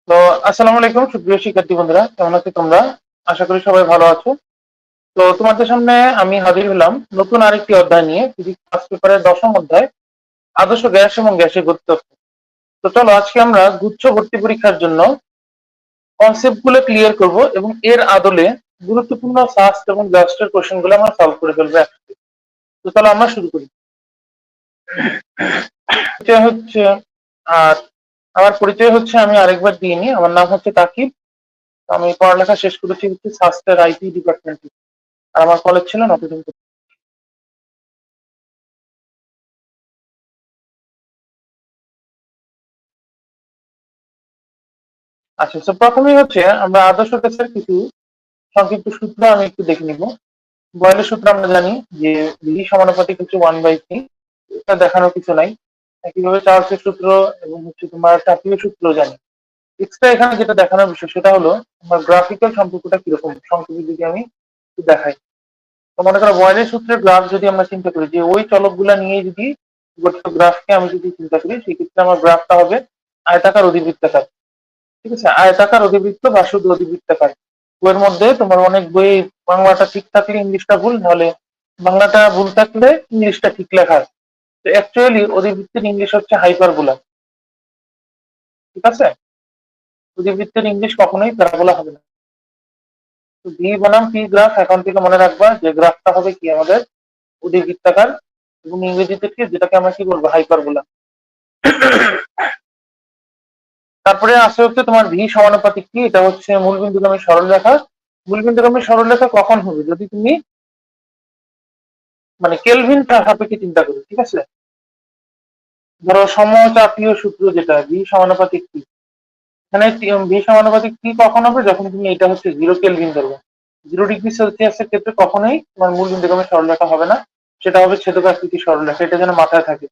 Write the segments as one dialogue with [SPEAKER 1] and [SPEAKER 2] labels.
[SPEAKER 1] তো আসসালামু আলাইকুম সুপ্রিয় শিক্ষার্থী বন্ধুরা, কেমন আছো তোমরা? আশা করি সবাই ভালো আছো। তো তোমাদের সামনে আমি হাজির হলাম নতুন আরেকটি অধ্যায় নিয়ে, ফিজিক্স ফার্স্ট পেপারের 10ম অধ্যায় আদর্শ গ্যাস এবং গ্যাসের গতিতত্ত্ব। তো চলো আজকে আমরা গুচ্ছ ভর্তি পরীক্ষার জন্য কনসেপ্ট গুলো ক্লিয়ার করব এবং এর আদলে গুরুত্বপূর্ণ ফার্স্ট এবং লাস্টের কোশ্চেন গুলো আমরা সলভ করে ফেলবো একসাথে। তো চলো আমরা শুরু করি। এটা হচ্ছে আর আমার পরিচয় হচ্ছে, আমি আরেকবার দিয়ে নিই। আমার নাম হচ্ছে তাকিব। আমি পড়ালেখা শেষ করেছি হচ্ছে স্বাস্থ্যের আইটি ডিপার্টমেন্টে, আর আমার কলেজ ছিল নটরডেম। আচ্ছা, তো প্রথমেই হচ্ছে আমরা আদর্শ গ্যাসের কিছু সংক্ষিপ্ত সূত্র আমি একটু দেখে নিব। বয়েলের সূত্র আমরা জানি যে ভি সমানুপাতিক হচ্ছে 1/c। এটা দেখানোর কিছু নাই। একইভাবে চার্লসের সূত্র এবং হচ্ছে তোমার টাপিও সূত্র জানি। এক্সট্রা এখানে যেটা দেখানোর বিষয় সেটা হলো আমার গ্রাফিক্যাল সম্পর্কটা কিরকম, সংক্ষেপে যদি আমি একটু দেখাই। তো মনে করো বয়েলের সূত্রের গ্রাফ যদি আমরা চিন্তা করি, যে ওই চলকগুলা নিয়ে যদি গঠিত গ্রাফকে আমি যদি চিন্তা করি, সেক্ষেত্রে আমার গ্রাফটা হবে আয়তাকার অধিবৃত্তাকার। ঠিক আছে, আয়তাকার অধিবৃত্ত বা শুধু অধিবৃত্তাকার। বইয়ের মধ্যে তোমার অনেক বই বাংলাটা ঠিক থাকলে ইংলিশটা ভুল, নাহলে বাংলাটা ভুল থাকলে ইংলিশটা ঠিক লেখা আছে। তো অ্যাকচুয়ালি অধিবৃত্তের ইংলিশ হচ্ছে হাইপারবোলা। ঠিক আছে, অধিবৃত্তের ইংলিশ কখনোই প্যারাবোলা হবে না। তো ভি বনাম পি গ্রাফ এখন থেকে মনে রাখবা যে গ্রাফটা হবে কি আমাদের অধিবৃত্তাকার, এবং ইংরেজিতে কি যেটাকে আমরা কি বলবো, হাইপারবোলা। তারপরে আসে হচ্ছে তোমার ভি সমানুপাতিক কি, এটা হচ্ছে মূলবিন্দুগামী সরলরেখা। মূলবিন্দুগামী সরলরেখা কখন হবে, যদি তুমি মানে কেলভিন সাপেক্ষে চিন্তা করো। ঠিক আছে, ধরো সমচাপীয় সূত্র যেটা ভি সমানুপাতিক কি, এখানে ভি সমানুপাতিক কি কখন হবে, যখন তুমি এটা হচ্ছে 0 কেলভিন ধরবে। 0 ডিগ্রি সেলসিয়াসের ক্ষেত্রে কখনোই তোমার মূলবিন্দুগামী সরলরেখা হবে না, সেটা হবে ছেদক আকৃতি সরলরেখা। এটা যেন মাথায় থাকে।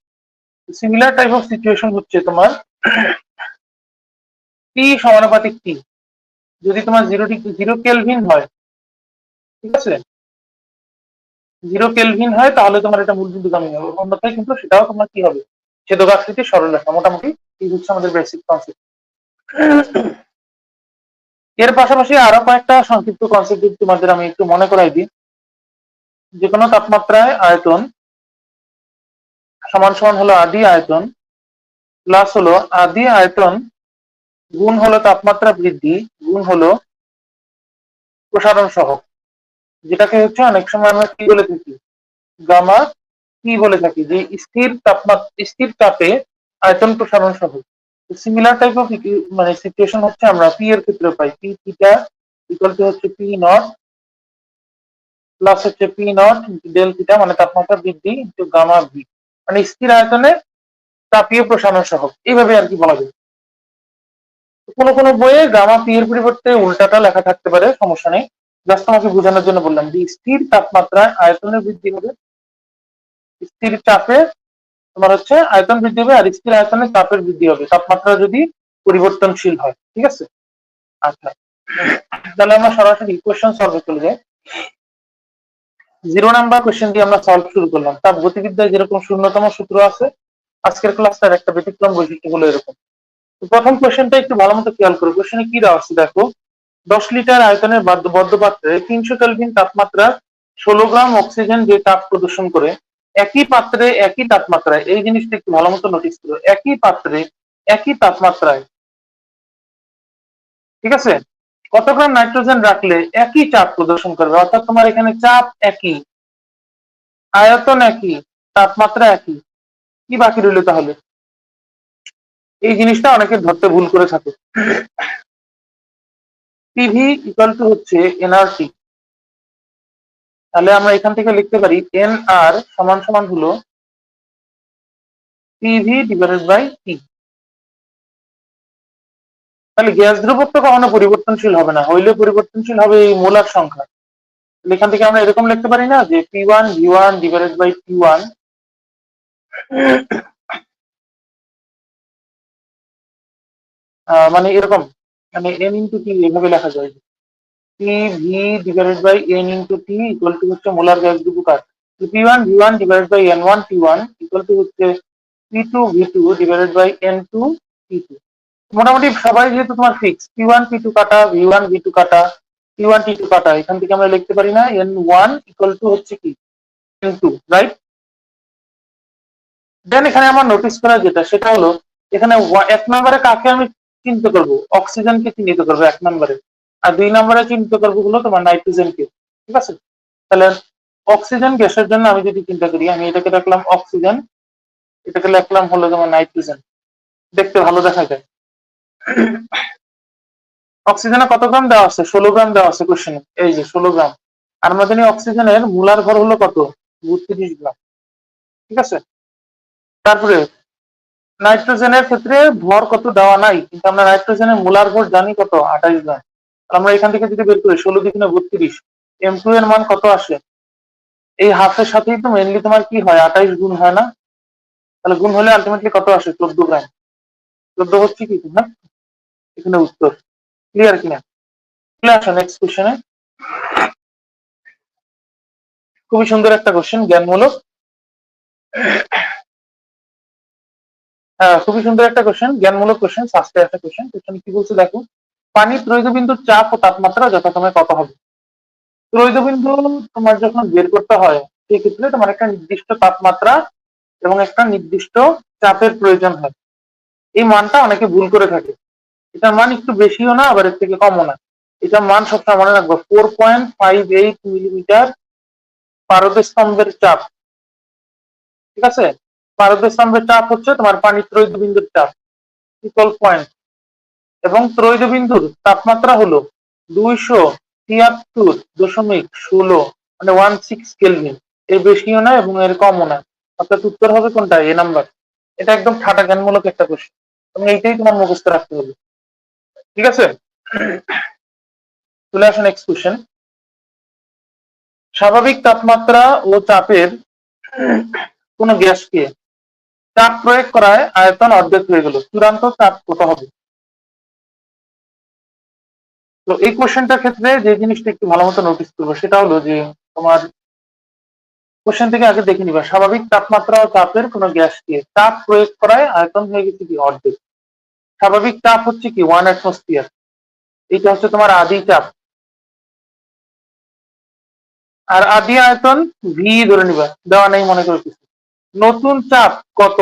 [SPEAKER 1] সিমিলার টাইপ অফ সিচুয়েশন হচ্ছে তোমার টি সমানুপাতিক টি, যদি তোমার 0 কেলভিন হয়। ঠিক আছে, 0 কেলভিন হয় তাহলে তোমার এটা মূলবিন্দুগামী হবে, অন্যথায় কিন্তু সেটাও তোমার কি হবে, ছেদক আকৃতির সরলরেখা। মোটামুটি এই হচ্ছে আমাদের বেসিক কনসেপ্ট। এর পাশাপাশি আরো কয়েকটা সংক্ষিপ্ত কনসেপ্ট যদি তোমাদের আমি একটু মনে করাই দিই। যে কোনো তাপমাত্রায় আয়তন সমান সমান হলো আদি আয়তন প্লাস হলো আদি আয়তন গুণ হলো তাপমাত্রা বৃদ্ধি গুণ হলো প্রসারণ সহগ, যেটাকে হচ্ছে অনেক সময় আমরা কি বলে থাকি, গামা কি বলে থাকি, যে স্থির তাপমাত্রা স্থির চাপে আয়তন প্রসারণ সহগ। সিমিলার টাইপ অফ মানে সিচুয়েশন হচ্ছে আমরা পি এর ক্ষেত্রে পাই। পি থিটা ইকুয়াল টু হচ্ছে পি নট প্লাস হচ্ছে পি নট ডেল থিটা, মানে তাপমাত্রা বৃদ্ধি ইন্টু গামা ভি, মানে স্থির আয়তনে তাপীয় প্রসারণ সহগ, এইভাবে আর কি বলা যায়। কোনো কোনো বইয়ে গামা পি এর পরিবর্তে উল্টাটা লেখা থাকতে পারে, সমস্যা নেই। জাস্ট আমাকে বোঝানোর জন্য বললাম যে স্থির তাপমাত্রায় আয়তনের বৃদ্ধি হবে, স্থির চাপে তোমার হচ্ছে আয়তন বৃদ্ধি হবে, আর স্থির আয়তনে চাপের বৃদ্ধি হবে তাপমাত্রা যদি পরিবর্তনশীল হয়। ঠিক আছে, আচ্ছা তাহলে আমরা সরাসরি ইকুয়েশন সলভে চলে যাই। 0 নাম্বার কোয়েশ্চেন দিয়ে আমরা সলভ শুরু করলাম। তাপ গতিবিদ্যায় যেরকম শূন্যতম সূত্র আছে, আজকের ক্লাসটার একটা ব্যতিক্রম বৈশিষ্ট্য হলো এরকম। তো প্রথম কোয়েশ্চেনটা একটু ভালো মতো খেয়াল করো। কোয়েশ্চেনে কি দেওয়া আছে দেখো, 10 লিটার আয়তনের বদ্ধ পাত্রে 300 কেলভিন তাপমাত্রা 16 গ্রাম অক্সিজেন যে তাপ প্রদর্শন করে, একই পাত্রে একই তাপমাত্রায়, এই জিনিসটা একটু ভালো মতো নোটিস করো, একই পাত্রে একই তাপমাত্রায়, ঠিক আছে, কত গ্রাম নাইট্রোজেন রাখলে একই চাপ প্রদর্শন করবে। অর্থাৎ তোমার এখানে চাপ একই, আয়তন একই, তাপমাত্রা একই, কি বাকি রইল তাহলে? এই জিনিসটা অনেকে ধরতে ভুল করে থাকে। পিভি ইকুয়াল টু হচ্ছে এনআরটি, তাহলে আমরা এখান থেকে লিখতে পারি এন আর সমান সমান হলো পিভি ডিভাইডেড বাই টি। তাহলে গ্যাস ধ্রুবক তো কখনো পরিবর্তনশীল হবে না, হইলে পরিবর্তনশীল হবে এই মোলার সংখ্যা। এখান থেকে আমরা এরকম লিখতে পারি না যে P one V one divided by T one, মানে এরকম, মানে এন ইন্টু টি এভাবে লেখা যায়, P V divided by N into T equal to হচ্ছে মোলার গ্যাস ধ্রুবক। P one V one divided by N one T one equal to হচ্ছে P two V two divided by N two T two. মোটামুটি সবাই যেহেতু তোমার fix P1 P2 কাটা, V1 V2 কাটা, P1 T2 কাটা, এখান থেকে আমরা লিখতে পারি না N1 ইকুয়াল টু হচ্ছে কি N2, রাইট? দেন এখানে আমার নোটিস করা যেটা সেটা হলো এখানে 1 নম্বরে কাকে আমি চিহ্নিত করব, অক্সিজেনকে চিহ্নিত করবো 1 নম্বরে, আর 2 নম্বরে চিহ্নিত করবো হলো তোমার নাইট্রোজেনকে। ঠিক আছে, তাহলে অক্সিজেন গ্যাসের জন্য আমি যদি চিন্তা করি, আমি এটাকে রাখলাম অক্সিজেন, এটাকে লিখলাম হলো তোমার নাইট্রোজেন, দেখতে ভালো দেখা যায়। অক্সিজেনে কত গ্রাম দেওয়া আছে? 16 গ্রাম দেওয়া আছে কোশ্চেনে, এই যে 16 গ্রাম। আর আমরা জানি অক্সিজেনের মোলার ভর হলো কত? 32 গ্রাম। ঠিক আছে, তারপরে নাইট্রোজেনের ক্ষেত্রে ভর কত দেওয়া নাই, কিন্তু আমরা নাইট্রোজেনের মোলার ভর জানি কত? 28 গ্রাম। আমরা এখান থেকে যদি বের করি 16 দুগুণে 32, M2 এর মান কত আসে? এই হাফের সাথেই তো মেনলি তোমার কি হয়, 28 গুণ হয় না? তাহলে গুণ হলে আলটিমেটলি কত আসে? 14 গ্রাম। 14 হচ্ছে কি না এখানে উত্তর। ক্লিয়ার কিনা? ক্লিয়ার আসো নেক্সট কোশ্চেনে। খুবই সুন্দর একটা কোশ্চেন, জ্ঞানমূলক। খুবই সুন্দর একটা কোশ্চেন, জ্ঞানমূলক কোশ্চেন, সাস্টে একটা কোশ্চেন। কোশ্চেন কি বলছে দেখো, পানির ত্রৈধবিন্দুর চাপ ও তাপমাত্রা যথাক্রমে কত হবে? ত্রৈধবিন্দু তোমার যখন বের করতে হয় সেই ক্ষেত্রে তোমার একটা নির্দিষ্ট তাপমাত্রা এবং একটা নির্দিষ্ট চাপের প্রয়োজন হয়। এই মানটা অনেকে ভুল করে থাকে, এটার মান একটু বেশিও না আবার এর থেকে কমও না। এটার মান সবসময় মনে রাখবো 4.58 মিলিমিটার পারদস্তম্ভের চাপ। ঠিক আছে, পারদস্তম্ভের চাপ হচ্ছে তোমার পানির ত্রৈধবিন্দুর চাপ, ইকুয়াল পয়েন্ট, এবং ত্রৈধবিন্দুর তাপমাত্রা হলো 273.16, মানে 16 কেলভিন। এর বেশিও না এবং এর কমও না, অর্থাৎ উত্তর হবে কোনটা? এ নাম্বার। এটা একদম ঠাটা জ্ঞানমূলক একটা কোশ্চেন, তুমি এইটাই তোমার মুখস্থ রাখতে হবে। ঠিক আছে, চলে আসো নেক্সট কোশ্চেন। স্বাভাবিক তাপমাত্রা ও চাপের কোন গ্যাসকে চাপ প্রয়োগ করায় আয়তন অর্ধেক হয়ে গেল, চূড়ান্ত চাপ কত হবে? তো এই কোশ্চেনটার ক্ষেত্রে যে জিনিসটা একটু ভালো মতো নোটিস করবো সেটা হলো যে তোমার কোশ্চেন থেকে আগে দেখে নিবা, স্বাভাবিক তাপমাত্রা ও চাপের কোন গ্যাসকে চাপ প্রয়োগ করায় আয়তন হয়ে গেছে কি অর্ধেক। স্বাভাবিক চাপ হচ্ছে কি 1 অ্যাটমসফিয়ার, এইটা হচ্ছে তোমার আদি চাপ। আর আদি আয়তন ভি ধরে নিবা, দেওয়া নেই মনে করে কিছু। নতুন চাপ কত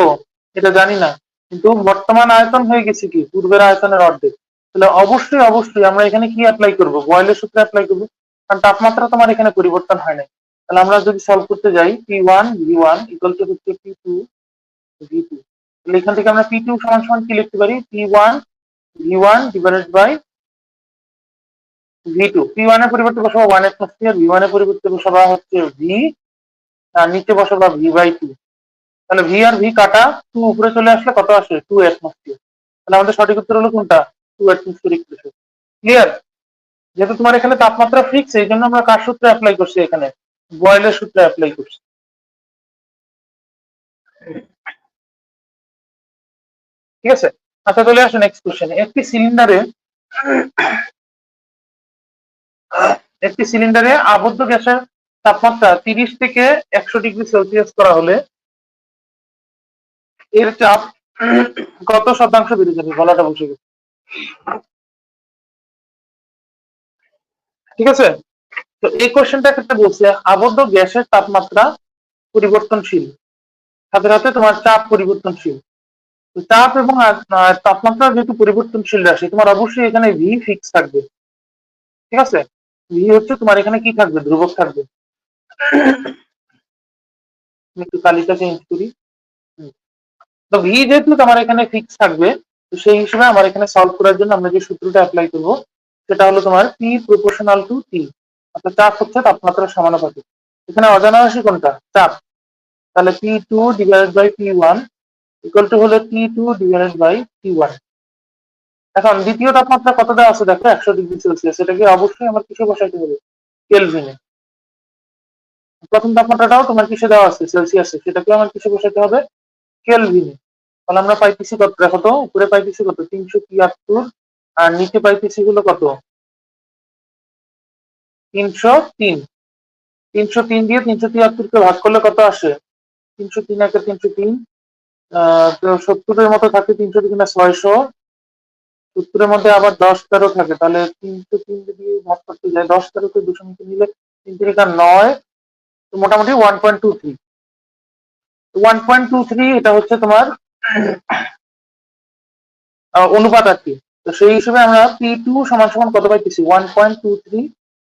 [SPEAKER 1] এটা জানি না, কিন্তু বর্তমান আয়তন হয়ে গেছে কি পূর্বের আয়তনের অর্ধেক। তাহলে অবশ্যই অবশ্যই আমরা এখানে কি অ্যাপ্লাই করবো? বয়েলের সূত্র অ্যাপ্লাই করবো, কারণ তাপমাত্রা তোমার এখানে পরিবর্তন হয় নাই। তাহলে আমরা যদি সলভ করতে যাই, P1 V1 ইকুয়াল টু হচ্ছে P2 V2, তাহলে এখান থেকে আমরা P2 সমান সমান কি লিখতে পারি? P1 V1 divided by V2। P1 এর পরিবর্তে বসাবো 1 অ্যাটমসফিয়ার, V1 এর পরিবর্তে বসাবো হচ্ছে V, আর নিচে বসাবো V/2। তাহলে ভি আর ভি কাটা, 2 উপরে চলে আসলে কত আসে? 2 অ্যাটমসফিয়ার। তাহলে আমাদের সঠিক উত্তর হলো কোনটা? 2 অ্যাটমসফিয়ারিক প্রেসার। ক্লিয়ার? যেহেতু তোমার এখানে তাপমাত্রা ফিক্স, এই জন্য আমরা কার সূত্রে অ্যাপ্লাই করছি? এখানে বয়েলের সূত্রে অ্যাপ্লাই করছি। ঠিক আছে, আচ্ছা চলে আসো নেক্সট কোশ্চেন। একটি সিলিন্ডারে আবদ্ধ গ্যাসের তাপমাত্রা 30 থেকে 100 ডিগ্রি সেলসিয়াস করা হলে এর চাপ কত শতাংশ বেড়ে যাবে? গলাটা বসে গেছে। ঠিক আছে, তো এই কোশ্চেনটা ক্ষেত্রে বলছে আবদ্ধ গ্যাসের তাপমাত্রা পরিবর্তনশীল, সাথে সাথে তোমার চাপ পরিবর্তনশীল। তো চাপ এবং তাপমাত্রা যেহেতু পরিবর্তনশীল রাশি, তোমার অবশ্যই এখানে ভি ফিক্স থাকবে। ঠিক আছে, ভি হচ্ছে তোমার এখানে কি থাকবে? ধ্রুবক থাকবে। আমি একটু তালিকা চেঞ্জ করি। তো ভি যেহেতু তোমার এখানে ফিক্স থাকবে, তো সেই হিসেবে আমার এখানে সলভ করার জন্য আমরা যে সূত্রটা অ্যাপ্লাই করব সেটা হলো তোমার পি প্রপোর্শনাল টু টি, অর্থাৎ চাপ হচ্ছে তাপমাত্রার সমানুপাতিক। এখানে অজানা রাশি কোনটা? চাপ। তাহলে P2 divided by P1 equal to হলো P2 ডিভাইডেড বাই P1। এখন দ্বিতীয় তাপমাত্রা কত দেওয়া আছে দেখো? 100 ডিগ্রি সেলসিয়াস। এটাকে অবশ্যই আমার কিসে বসাইতে হবে? কেলভিনে। প্রথম তাপমাত্রাটাও তোমার কিসে দেওয়া আছে? সেলসিয়াসে। সেটাকে আমার কিসে বসাইতে হবে? কেলভিনে। তাহলে আমরা পাইতেছি কত দেখো তো? উপরে পাইতেছি কত? 373, আর নিচে পাইতেছি হলো কত? 303। 303 দিয়ে 373 কে ভাগ করলে কত আসে? 303 একে 303, 70-এর মতো থাকে, 303 600, সূত্রের মধ্যে আবার 10-13 থাকে, তাহলে 303 যদি ভাগ করতে যায় 10-13 কে দশমিকে নিলে 3×9, মোটামুটি 1.23। 1.23 এটা হচ্ছে তোমার অনুপাত আর কি। তো সেই হিসেবে আমরা P2 সমান সমান কত পাইতেছি, 1.23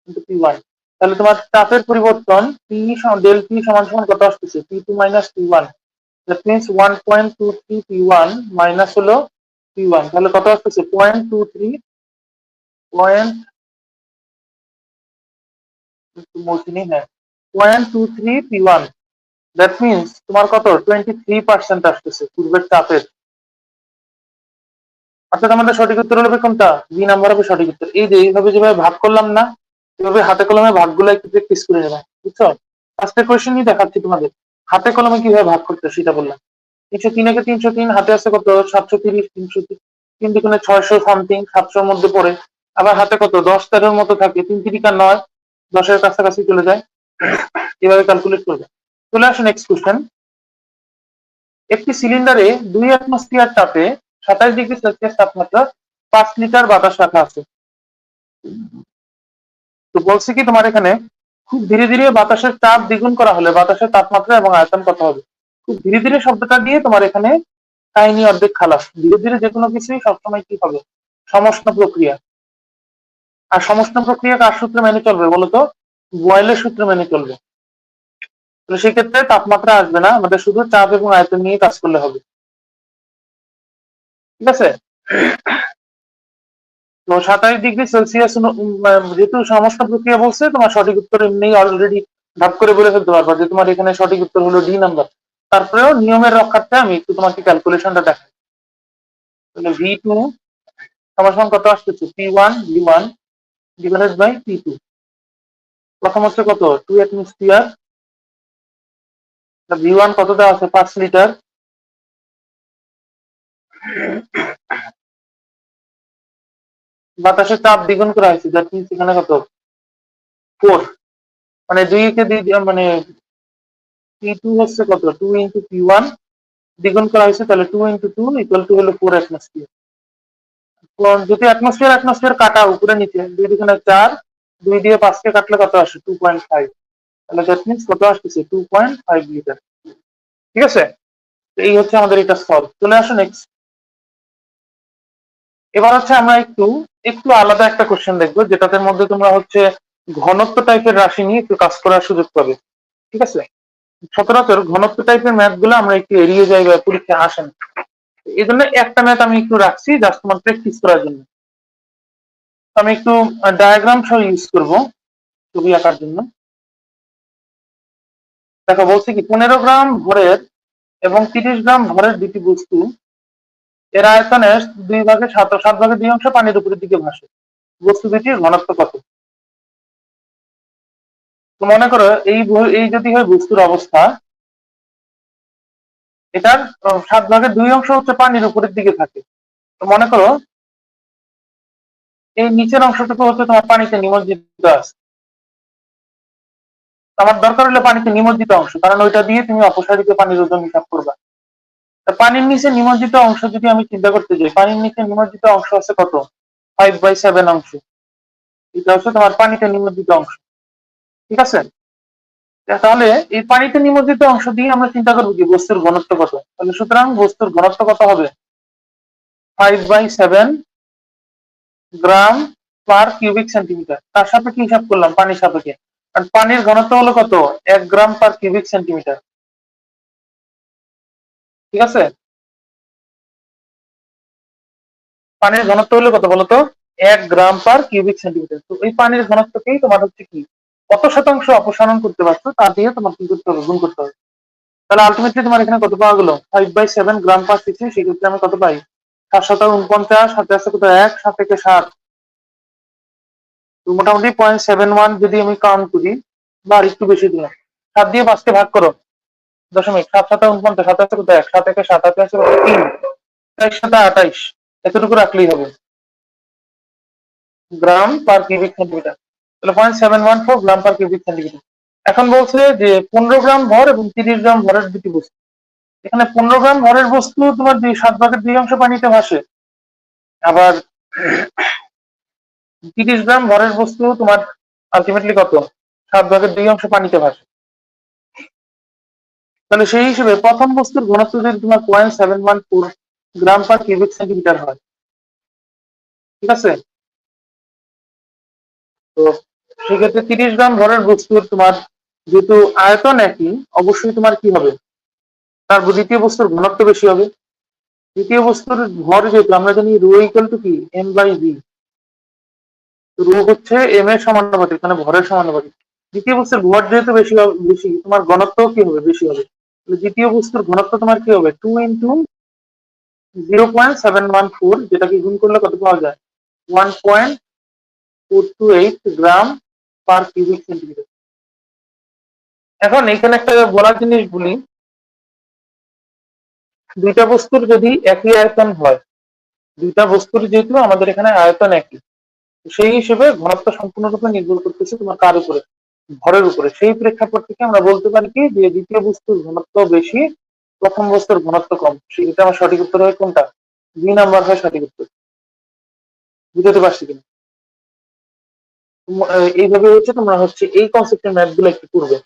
[SPEAKER 1] ইন্টু P1। তাহলে তোমার চাপের পরিবর্তন ডেল P সমান সমান কত আসতেছে, P2 minus P1। That means 1.23 P1 minus হলো P1, তাহলে কত আসতেছে 0.23 পয়েন্ট হ্যাঁ 0.23 P1। দ্যাট মিনস তোমার কত 23% আসতেছে পূর্বের চাপের। অর্থাৎ আমাদের সঠিক উত্তর হবে কোনটা, বি নাম্বার হবে সঠিক উত্তর। এই যে এইভাবে যেভাবে ভাগ করলাম না, এভাবে হাতে কলমে ভাগগুলো একটু প্র্যাকটিস করে নেবা, বুঝছো? ফার্স্টের কোয়েশ্চেনই দেখাচ্ছি তোমাদের, হাতে কলমে কিভাবে ভাগ করতে সেটা বললাম। 303 কে 303, হাতে আছে কত 730, 303 3 দুগুণে 600 সামথিং, 700-র মধ্যে পড়ে। আবার হাতে কত 10-13-র মতো থাকে, 3×3 = 9, 10-এর কাছাকাছি চলে যায়, এভাবে ক্যালকুলেট করবে। চলে আসো নেক্সট কোয়েশ্চেন। একটি সিলিন্ডারে 2 অ্যাটমসফিয়ার চাপে 27°C তাপমাত্রা 5 লিটার বাতাস রাখা আছে। তো বলছে কি তোমার এখানে খুব ধীরে ধীরে বাতাসের চাপ দ্বিগুণ করা হলে বাতাসের তাপমাত্রা এবং আয়তন কত হবে। খুব ধীরে ধীরে শব্দটা দিয়ে তোমার এখানে কাহিনী অর্ধেক খালাস। ধীরে ধীরে যে কোনো কিছুই সবসময় কি হবে, সমষ্ণ প্রক্রিয়া। আর সমষ্ণ প্রক্রিয়া কার সূত্রে মেনে চলবে বলতো, বয়েলের সূত্রে মেনে চলবে। তো সেক্ষেত্রে তাপমাত্রা আসবে না, আমাদের শুধু চাপ এবং আয়তন নিয়ে কাজ করলে হবে, ঠিক আছে? তো 27°C যেহেতু সমষ্ণ প্রক্রিয়া বলছে, তোমার সঠিক উত্তর এমনি অলরেডি ভাগ করে বলে ফেলতে পারবা যে তোমার এখানে সঠিক উত্তর হলো ডি নাম্বার। তারপরেও নিয়মের রক্ষার্থে আমি একটু তোমাকে ক্যালকুলেশনটা দেখাই। তাহলে V2 সমান কত আসতেছে, P1 V1 divided by P2। প্রথম হচ্ছে কত 2 অ্যাটমসফিয়ার, V1 কত দেওয়া আছে 5 লিটার, বাতাসের চাপ দ্বিগুণ করা হয়েছে, দ্যাট মিনস এখানে কত 4, মানে 2 কে মানে P2 হচ্ছে কত 2 ইন্টু P1 দ্বিগুণ করা হয়েছে, তাহলে 2 ইন্টু 2 ইকুয়াল টু হলো 4 অ্যাটমসফিয়ার। যদি অ্যাটমসফিয়ার কাটা উপরে নিচে 2 দুগুণে 4, 2 দিয়ে 5 কে কাটলে কত আসে 2.5, তাহলে দ্যাট মিনস কত আসতেছে 2.5 লিটার, ঠিক আছে? এই হচ্ছে আমাদের এটা সলভ। চলে আসো নেক্সট। এবার হচ্ছে আমরা একটু একটু আলাদা একটা কোশ্চেন দেখবো, যেটাতে মধ্যে তোমরা হচ্ছে ঘনত্ব টাইপের রাশি নিয়ে একটু কাজ করার সুযোগ পাবে, ঠিক আছে? সচরাচর ঘনত্ব টাইপের ম্যাথ গুলো আমরা একটু এড়িয়ে যাই বা পরীক্ষায় আসেন, এই জন্য একটা ম্যাথ আমি একটু রাখছি জাস্ট তোমার প্র্যাকটিস করার জন্য। আমি একটু ডায়াগ্রাম সহ ইউজ করব ছবি আঁকার জন্য। দেখো বলছি কি 15 গ্রাম ভরের এবং 30 গ্রাম ভরের দুটি বস্তু, এর আয়তনের 7 ভাগের 2 অংশ পানির উপরের দিকে ভাসে, বস্তু দুটির ঘনত্ব কত? তো মনে করো এই যদি হয় বস্তুর অবস্থা, এটার 7 ভাগের 2 অংশ হচ্ছে পানির উপরের দিকে থাকে। তো মনে করো এই নিচের অংশটুকু হচ্ছে তোমার পানিতে নিমজ্জিত আছে। আমার দরকার হলে পানিতে নিমজ্জিত অংশ, কারণ ওইটা দিয়ে তুমি অপসারিত পানির ওজন হিসাব করবা। পানির নিচে নিমজ্জিত অংশ যদি আমি চিন্তা করতে যাই, পানির নিচে নিমজ্জিত অংশ আছে কত 5/7 অংশ, এটা হচ্ছে তোমার পানিতে নিমজ্জিত অংশ, ঠিক আছে? তাহলে এই পানিতে নিমজ্জিত অংশ দিয়ে আমরা চিন্তা করবো কি বস্তুর ঘনত্ব কত। তাহলে সুতরাং বস্তুর ঘনত্ব কত হবে 5/7 গ্রাম পার কিউবিক সেন্টিমিটার। তার সাপেক্ষে হিসাব করলাম পানির সাপেক্ষে, আর পানির ঘনত্ব হলো কত 1 গ্রাম পার কিউবিক সেন্টিমিটার, ঠিক আছে? পানির ঘনত্ব হলো কত বলতো 1 গ্রাম পার কিউবিক সেন্টিমিটার। তো এই পানির ঘনত্বকেই তোমার হচ্ছে কি কত শতাংশ অপসারণ করতে পারছো তা দিয়ে তোমার কি করতে হবে, গুণ করতে হবে। তাহলে আলটিমেটলি তোমার এখানে কত পাওয়া গেল 5/7 গ্রাম পার সিসি, সেক্ষেত্রে আমি কত পাই 749, সাথে আছে কত 1, 7 থেকে 7, তো মোটামুটি 0.71 যদি আমি কাউন্ট করি, বা আর একটু বেশি দিলাম, 7 দিয়ে 5 কে ভাগ করো, দশমিক 7, 7, 49, সাথে আছে কত 1, 7 থেকে 7, হাতে আছে কত 3, 23, 7, 28, এতটুকু রাখলেই হবে গ্রাম পার কিউবিক সেন্টিমিটার। তাহলে 0.714 গ্রাম পার কিউবিক সেন্টিমিটার। এখন বলছে যে 15 গ্রাম ভর এবং 30 গ্রাম ভরের দুটি বস্তু, এখানে 15 গ্রাম ভরের বস্তু তোমার 7 ভাগের 2 অংশ পানিতে ভাসে, আবার 30 গ্রাম ভরের বস্তু তোমার আলটিমেটলি কত, 7/2 পানিতে ভাসে। তাহলে সেই হিসেবে প্রথম বস্তুর ঘনত্ব যদি তোমার 0.714 গ্রাম পার কিউবিক সেন্টিমিটার হয়, ঠিক আছে? তো সেক্ষেত্রে 30 গ্রাম ভরের বস্তুর তোমার যেহেতু আয়তন একই, অবশ্যই তোমার কি হবে, তার দ্বিতীয় বস্তুর ঘনত্ব বেশি হবে। দ্বিতীয় বস্তুর ভর যেহেতু আমরা জানি রো ইকুয়াল টু কি m/v, রো হচ্ছে m এর সমানুপাতিক, মানে ভরের সমানুপাতিক। দ্বিতীয় বস্তুর ভর যেহেতু বেশি তোমার ঘনত্ব কি হবে, বেশি হবে। দ্বিতীয় বস্তুর ঘনত্ব তোমার কি হবে, 2 ইন্টু 0.714, যেটাকে গুণ করলে কত পাওয়া যায়, 1.428 গ্রাম পার কিউবিক সেন্টিমিটার। এখন এখানে একটা বলার জিনিস বলি, দুইটা বস্তুর যদি একই আয়তন হয়, দুইটা বস্তুর যেহেতু আমাদের এখানে আয়তন একই, সেই হিসেবে ঘনত্ব সম্পূর্ণরূপে নির্ভর করতেছে তোমার কার উপরে, ভরের উপরে। সেই প্রেক্ষাপট থেকে আমরা বলতে পারি কি যে দ্বিতীয় বস্তুর ঘনত্ব বেশি, প্রথম বস্তুর ঘনত্ব কম। সেক্ষেত্রে আমার সঠিক উত্তর হয় কোনটা, 2 নাম্বার হয় সঠিক উত্তর। বুঝতে পারছি কিনা? এইভাবে হচ্ছে তোমরা হচ্ছে এই কনসেপ্টের ম্যাথ গুলো একটু করবে।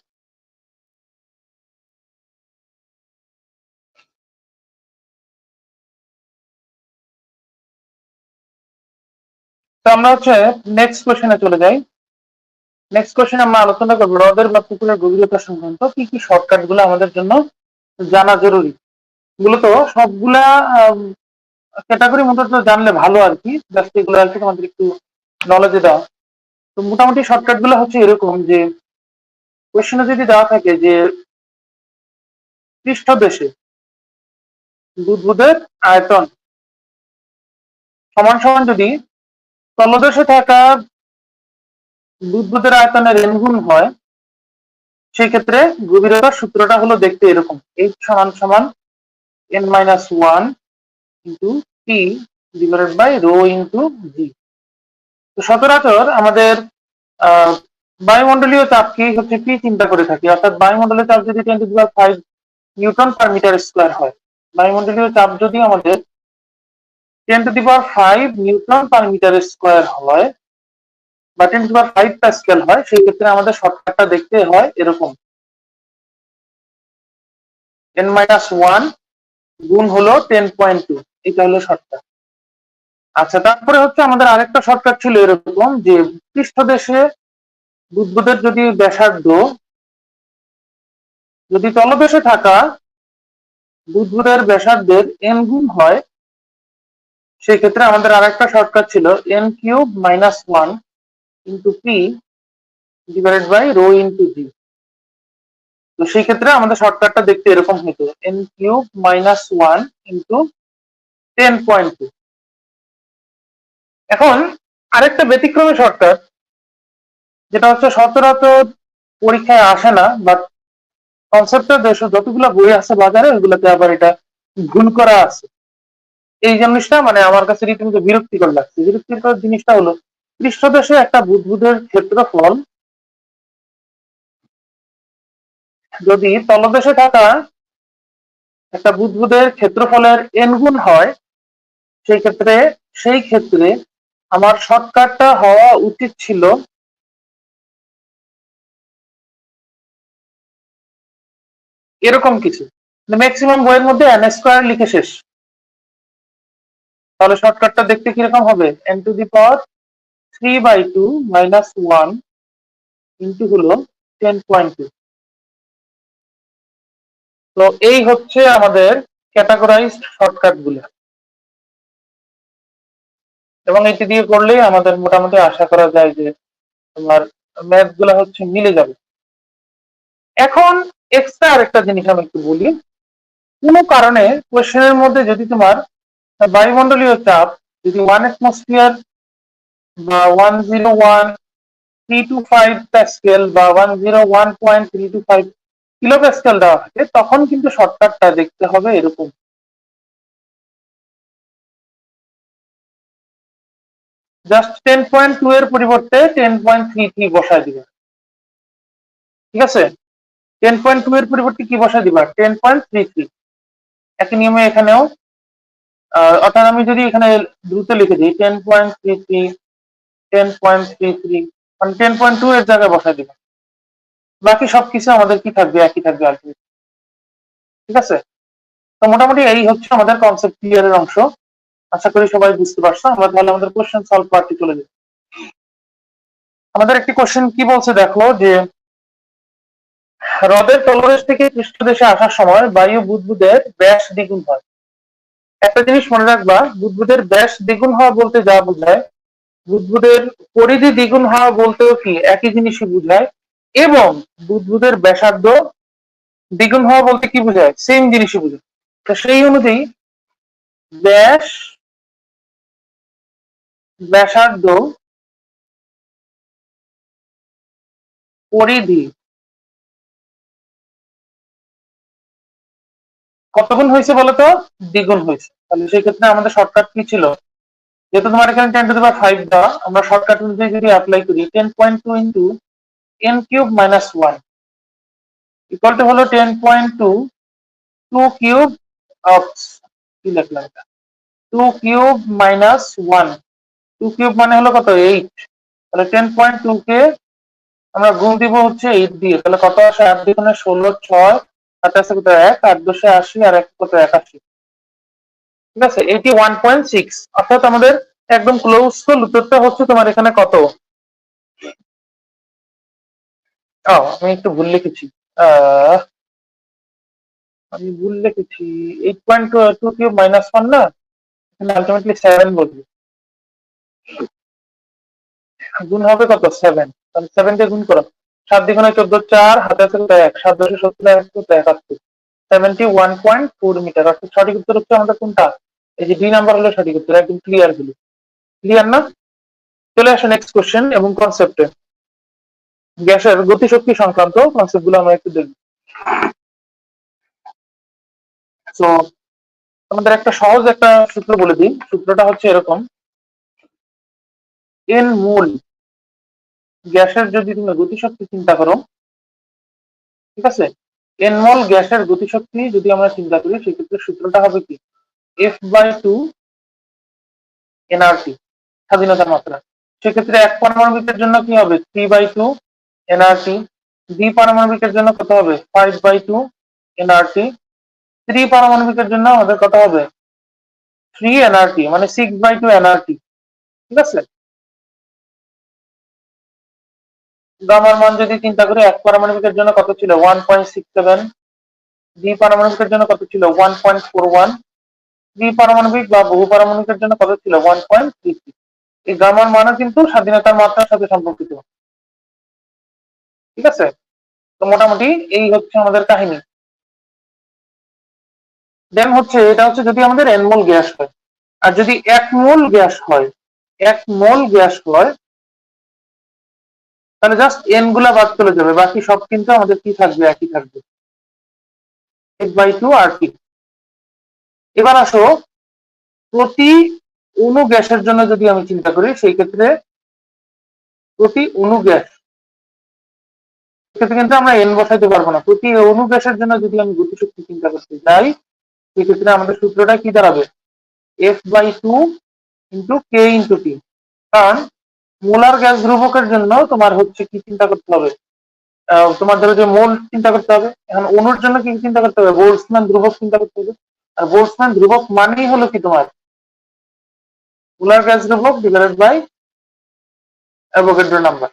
[SPEAKER 1] তো আমরা হচ্ছে নেক্সট কোশ্চেনে চলে যাই। নেক্সট কোশ্চেন আমরা আলোচনা করবো হ্রদের বা পুকুরের গভীরতা সংক্রান্ত কি কি শর্টকাট গুলো আমাদের জন্য জানা জরুরি। মূলত সবগুলা ক্যাটাগরি মূলত জানলে ভালো আর কি, জাস্ট এগুলো আর কি তোমাদের একটু নলেজে দেওয়া। তো মোটামুটি শর্টকাট গুলো হচ্ছে এরকম যে কোশ্চেনে যদি দেওয়া থাকে যে পৃষ্ঠদেশে বুদবুদের আয়তন সমান সমান যদি তলদেশে থাকা বুদবুদের আয়তনের n গুণ হয়, সেই ক্ষেত্রে গভীরতার সূত্রটা হলো দেখতে এরকম, h সমান সমান n-1 into p divided by rho into g। তো সচরাচর আমাদের বায়ুমণ্ডলীয় চাপ কি হচ্ছে p চিন্তা করে থাকি, অর্থাৎ বায়ুমণ্ডলীয় চাপ যদি 10⁵ নিউটন পার মিটার স্কোয়ার হয়, বায়ুমণ্ডলীয় চাপ যদি আমাদের 10⁵ নিউটন পার মিটার স্কোয়ার হয় বা 10⁵ প্যাসকেল হয়, সেই ক্ষেত্রে আমাদের শর্টকাটটা দেখতে হয় এরকম, n-1 গুণ হলো 10.2, এটা হলো শর্টকাট। আচ্ছা, তারপরে হচ্ছে আমাদের আরেকটা শর্টকাট ছিল এরকম যে পৃষ্ঠদেশে বুদবুদের যদি ব্যাসার্ধ যদি তলদেশে থাকা বুদবুদের ব্যাসার্ধের n গুণ হয়, সেই ক্ষেত্রে আমাদের আরেকটা শর্টকাট ছিল n³ - 1 into P divided by rho into G. তো সেই ক্ষেত্রে আমাদের শর্টকাটটা দেখতে এরকম হতো, n³ - 1 ইন্টু 10.2। এখন আরেকটা ব্যতিক্রমী শর্টকাট, যেটা হচ্ছে সচরাচর পরীক্ষায় আসে না, বাট কনসেপ্টটা যতগুলো বই আছে বাজারে ওইগুলোতে আবার এটা ভুল করা আছে। এই জিনিসটা মানে আমার কাছে রীতিমতো বিরক্তিকর লাগছে। বিরক্তিকর জিনিসটা হলো পৃষ্ঠদেশে একটা বুদবুদের ক্ষেত্রফল যদি তলদেশে থাকা একটা বুদবুদের ক্ষেত্রফলের n গুণ হয়, সেই ক্ষেত্রে আমার শর্টকাটটা হওয়া উচিত ছিল এরকম কিছু, ম্যাক্সিমাম বইয়ের মধ্যে n² লিখে শেষ। তাহলে শর্টকাটটা দেখতে কিরকম হবে, n⁵3/2 - 1 ইন্টু হলো 10.2। তো এই হচ্ছে আমাদের ক্যাটাগরাইজড শর্টকাট গুলো, এবং এটি দিয়ে করলেই আমাদের মোটামুটি আশা করা যায় যে তোমার ম্যাথ গুলা হচ্ছে মিলে যাবে। এখন এক্সট্রা আরেকটা জিনিস আমি একটু বলি, কোনো কারণে কোশ্চেনের মধ্যে যদি তোমার বায়ুমণ্ডলীয় চাপ যদি 1 অ্যাটমসফিয়ার বা 101.325 প্যাসকেল বা 101.325 কিলো প্যাসকেল দেওয়া থাকে, তখন কিন্তু শর্টকাটটা দেখতে হবে এরকম, জাস্ট 10.2 এর পরিবর্তে 10.33 বসায় দিবে, ঠিক আছে? 10.2 এর পরিবর্তে কি বসায় দিবা, 10.33। একই নিয়মে এখানেও অর্থাৎ আমি যদি এখানে দ্রুত লিখে দিই 10.33, 10.33 মানে 10.2 এর জায়গায় বসাই দিব, বাকি সবকিছু আমাদের কি থাকবে, একই থাকবে আলটিমেটলি। ঠিক আছে, তো মোটামুটি এই হচ্ছে আমাদের কনসেপ্ট ক্লিয়ারের অংশ। আশা করি সবাই বুঝতে পারছো। আমরা তাহলে আমাদের কোশ্চেন সলভ পার্টি চলে যাই। আমাদের একটি কোশ্চেন কি বলছে দেখো, যে হ্রদের তলদেশ থেকে পৃষ্ঠদেশে আসার সময় বায়ু বুদবুদের ব্যাস দ্বিগুণ হয়। একটা জিনিস মনে রাখবা, বুদবুদের ব্যাস দ্বিগুণ হওয়া বলতে যা বোঝায়, বুদবুদের পরিধি দ্বিগুণ হওয়া বলতেও কি একই জিনিসই বোঝায়, এবং বুদবুদের ব্যাসার্ধ দ্বিগুণ হওয়া বলতে কি বোঝায়, সেম জিনিসই বোঝায়। তো সেই অনুযায়ী ব্যাসার্ধ পরিধি কতগুণ হয়েছে বলতো, দ্বিগুণ হয়েছে। তাহলে সেই ক্ষেত্রে আমাদের শর্টকাট কি ছিল, যেহেতু তোমার এখানে 10⁵ দেওয়া, আমরা শর্টকাট অনুযায়ী যদি অ্যাপ্লাই করি 10.2 into n cube minus 1 equal to হলো 10.2 2 কিউব অফ, কি লিখলাম এটা, 2 কিউব মাইনাস 1, 2 কিউব মানে হলো কত, 8। তাহলে 10.2 কে আমরা গুণ দিব হচ্ছে 8 দিয়ে, তাহলে কত আসে, 8 দ্বিগুণে 16, 6 হাতে আছে কত 1, 8 দশে 80 আর 1 কত 81। ঠিক আছে, এটি 1.6, অর্থাৎ আমাদের একদম ক্লোজ টু উত্তরটা হচ্ছে তোমার এখানে কত, আমি একটু ভুল লিখেছি, আহ আমি ভুল লিখেছি, 8.2 কিউব মাইনাস 1 না, এখানে আলটিমেটলি 7 বলবে, গুণ হবে কত 7, তাহলে 7 কে গুণ করো, 7 দ্বিগুণে 14, 4 হাতে আছে কত 1, 7 দশে 70, 1 কত 71, 71.4 মিটার। অর্থাৎ সঠিক উত্তর হচ্ছে আমাদের কোনটা, এই যে ডি নাম্বার হলো সঠিক উত্তর, একদম ক্লিয়ার হলো। ক্লিয়ার না? চলে আসো নেক্সট কোশ্চেন এবং কনসেপ্টে, গ্যাসের গতিশক্তি সংক্রান্ত কনসেপ্ট গুলো আমরা একটু দেখব। তো আমাদের একটা সহজ একটা সূত্র বলে দিই, সূত্রটা হচ্ছে এরকম, এন মোল গ্যাসের যদি তুমি গতিশক্তি চিন্তা করো, ঠিক আছে, এন মোল গ্যাসের গতিশক্তি যদি আমরা চিন্তা করি, সেক্ষেত্রে সূত্রটা হবে কি, F/2 nRT, স্বাধীনতার মাত্রা। সেক্ষেত্রে এক পারমাণবিকের জন্য কি হবে, 3/2 nRT, দ্বি পারমাণবিকের জন্য কত হবে, 5/2 nRT, ত্রি পারমাণবিকের জন্য আমাদের কত হবে, 3 nRT, মানে 6/2 nRT। ঠিক আছে, গামার মান যদি চিন্তা করি, এক পারমাণবিকের জন্য কত ছিল, 1.67, দ্বি পারমাণবিকের জন্য কত ছিল, 1.41, ত্রি পারমাণবিক বা বহু পারমাণবিকের জন্য কত ছিল, 1.33। এই গামার মানও কিন্তু স্বাধীনতার মাত্রার সাথে সম্পর্কিত। ঠিক আছে, তো মোটামুটি এই হচ্ছে আমাদের কাহিনী। দেন হচ্ছে এটা হচ্ছে যদি আমাদের এন মোল গ্যাস হয়, আর যদি 1 মোল গ্যাস হয়, 1 মোল গ্যাস হয়, তাহলে জাস্ট এন গুলা বাদ চলে যাবে, বাকি সব কিন্তু আমাদের কি থাকবে, একই থাকবে, 8/2 RT। এবার আসো, প্রতি অণু গ্যাসের জন্য যদি আমি চিন্তা করি, সেই ক্ষেত্রে প্রতি অণু গ্যাস, সেক্ষেত্রে কিন্তু আমরা এন বসাইতে পারবো না। প্রতি অণু গ্যাসের জন্য যদি আমি গতিশক্তি চিন্তা করতে চাই, সেক্ষেত্রে আমাদের সূত্রটা কি দাঁড়াবে, F/2 into k into T. কারণ মোলার গ্যাস ধ্রুবকের জন্য তোমার হচ্ছে কি চিন্তা করতে হবে, তোমার ধরো যে মোল চিন্তা করতে হবে, এখন অণুর জন্য কি চিন্তা করতে হবে, বোল্টজম্যান ধ্রুবক চিন্তা করতে হবে। আর বোল্টজম্যান ধ্রুবক মানেই হলো কি তোমার মোলার গ্যাস ধ্রুবক ডিভাইডেড বাই অ্যাভোগাড্রো নাম্বার।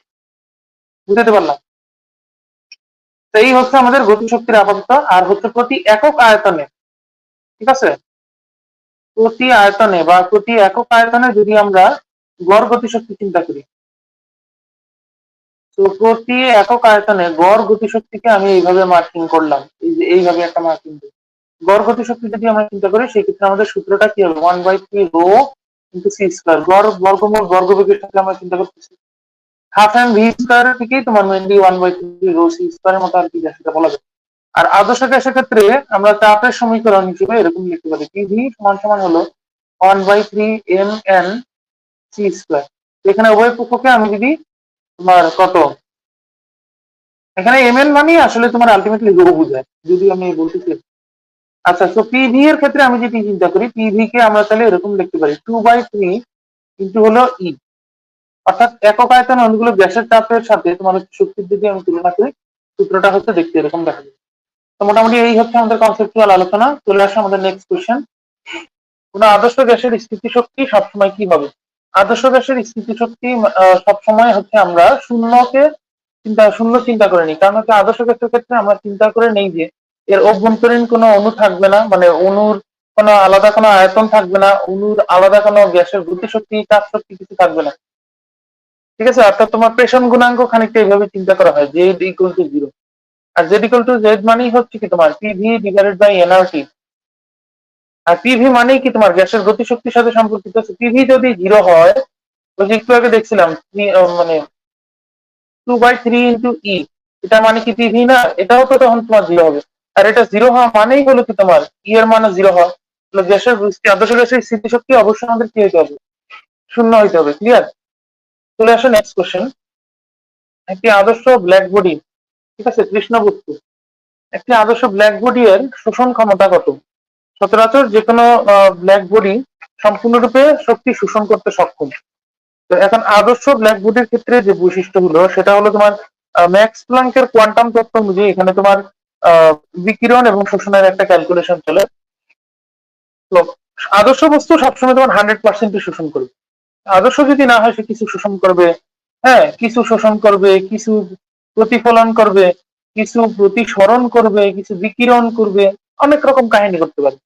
[SPEAKER 1] বুঝতে পারলাম? তো এই হচ্ছে আমাদের গতিশক্তির আপাতত। আর হচ্ছে প্রতি একক আয়তনে, ঠিক আছে, প্রতি আয়তনে বা প্রতি একক আয়তনে যদি আমরা গড় গতিশক্তি চিন্তা করি, তো প্রতি একক আয়তনে গড় গতিশক্তিকে আমি এইভাবে মার্কিং করলাম, এই যে এইভাবে একটা মার্কিং দিই। গড় গতিশক্তি যদি আমরা চিন্তা করি, সেক্ষেত্রে আমাদের সূত্রটা কি হবে, 1/3 রো ইন্টু সি স্কয়ার। গড় বর্গমূল বর্গবেগের সাথে আমরা চিন্তা করতেছি, হাফ এম ভি স্কয়ারের থেকেই তোমার মেনলি 1/3 রো সি স্কয়ারের মতো আর কি সেটা বলা যায়। আর আদর্শ গ্যাসের ক্ষেত্রে আমরা চাপের সমীকরণ হিসেবে এরকম লিখতে পারি, পিভি সমান সমান হলো 1/3 এম এন সি স্কয়ার। এখানে উভয় পক্ষকে আমি যদি তোমার কত, এখানে এম এন মানে আসলে তোমার আলটিমেটলি রো বোঝায়, যদি আমি বলতে চাই। আচ্ছা, তো পিভি এর ক্ষেত্রে আমি যদি চিন্তা করি, পিভি কে আমরা তাহলে এরকম লিখতে পারি 2/3 ইন্টু হলো ই, অর্থাৎ একক আয়তন অণুগুলো গ্যাসের চাপের সাথে তোমার শক্তির যদি আমি তুলনা করি, সূত্রটা হচ্ছে দেখতে এরকম দেখা যায়। তো মোটামুটি এই হচ্ছে আমাদের কনসেপচুয়াল আলোচনা। চলে আসে আমাদের নেক্সট কোশ্চেন। কোন আদর্শ গ্যাসের স্থিতিশক্তি সবসময় কি হবে? আদর্শ গ্যাসের স্থিতিশক্তি সবসময় হচ্ছে আমরা শূন্য চিন্তা করে নিই। কারণ হচ্ছে আদর্শ গ্যাসের ক্ষেত্রে আমরা চিন্তা করে নেই যে এর অভ্যন্তরীণ কোনো অণু থাকবে না, মানে অণুর কোনো আলাদা কোনো আয়তন থাকবে না, অণুর আলাদা কোনো গ্যাসের গতিশক্তি চাপ শক্তি কিছু থাকবে না। ঠিক আছে, অর্থাৎ তোমার প্রেষণ গুণাঙ্ক খানিকটা এইভাবে চিন্তা করা হয়, জেড ইকুয়াল টু জিরো। আর জেড ইকুয়াল টু জেড মানেই হচ্ছে কি তোমার পিভি ডিভাইডেড বাই এনআরটি। আর পিভি মানেই কি তোমার গ্যাসের গতিশক্তির সাথে সম্পর্কিত আছে। পিভি যদি জিরো হয়, ওই যে একটু আগে দেখছিলাম মানে 2/3 ইন্টু ই, এটা মানে কি পিভি না? এটাও তো তখন তোমার জিরো হবে। আর এটা জিরো হওয়া মানেই হলো কি তোমার ই এর মানে জিরো হওয়া। গ্যাসের আদর্শ গ্যাসের স্থিতিশক্তি অবশ্যই আমাদের কি হইতে হবে? শূন্য হইতে হবে। ক্লিয়ার? চলে আসো নেক্সট কোশ্চেন। একটি আদর্শ ব্ল্যাক বডি, ঠিক আছে, কৃষ্ণ বস্তু, একটি আদর্শ ব্ল্যাক বডি এর শোষণ ক্ষমতা কত? সচরাচর যে কোনো ব্ল্যাক বডি সম্পূর্ণরূপে শক্তি শোষণ করতে সক্ষম। তো এখন আদর্শ ব্ল্যাক বডির ক্ষেত্রে যে বৈশিষ্ট্যগুলো, সেটা হলো তোমার ম্যাক্স প্লাঙ্কের কোয়ান্টাম তত্ত্ব অনুযায়ী এখানে তোমার বিকিরণ এবং শোষণের একটা ক্যালকুলেশন চলে। তো আদর্শ বস্তু সবসময় তোমার 100% শোষণ করবে। আদর্শ যদি না হয়, সে কিছু শোষণ করবে, হ্যাঁ, কিছু শোষণ করবে, কিছু প্রতিফলন করবে, কিছু প্রতিসরণ করবে, কিছু বিকিরণ করবে, অনেক রকম কাহিনী করতে পারে।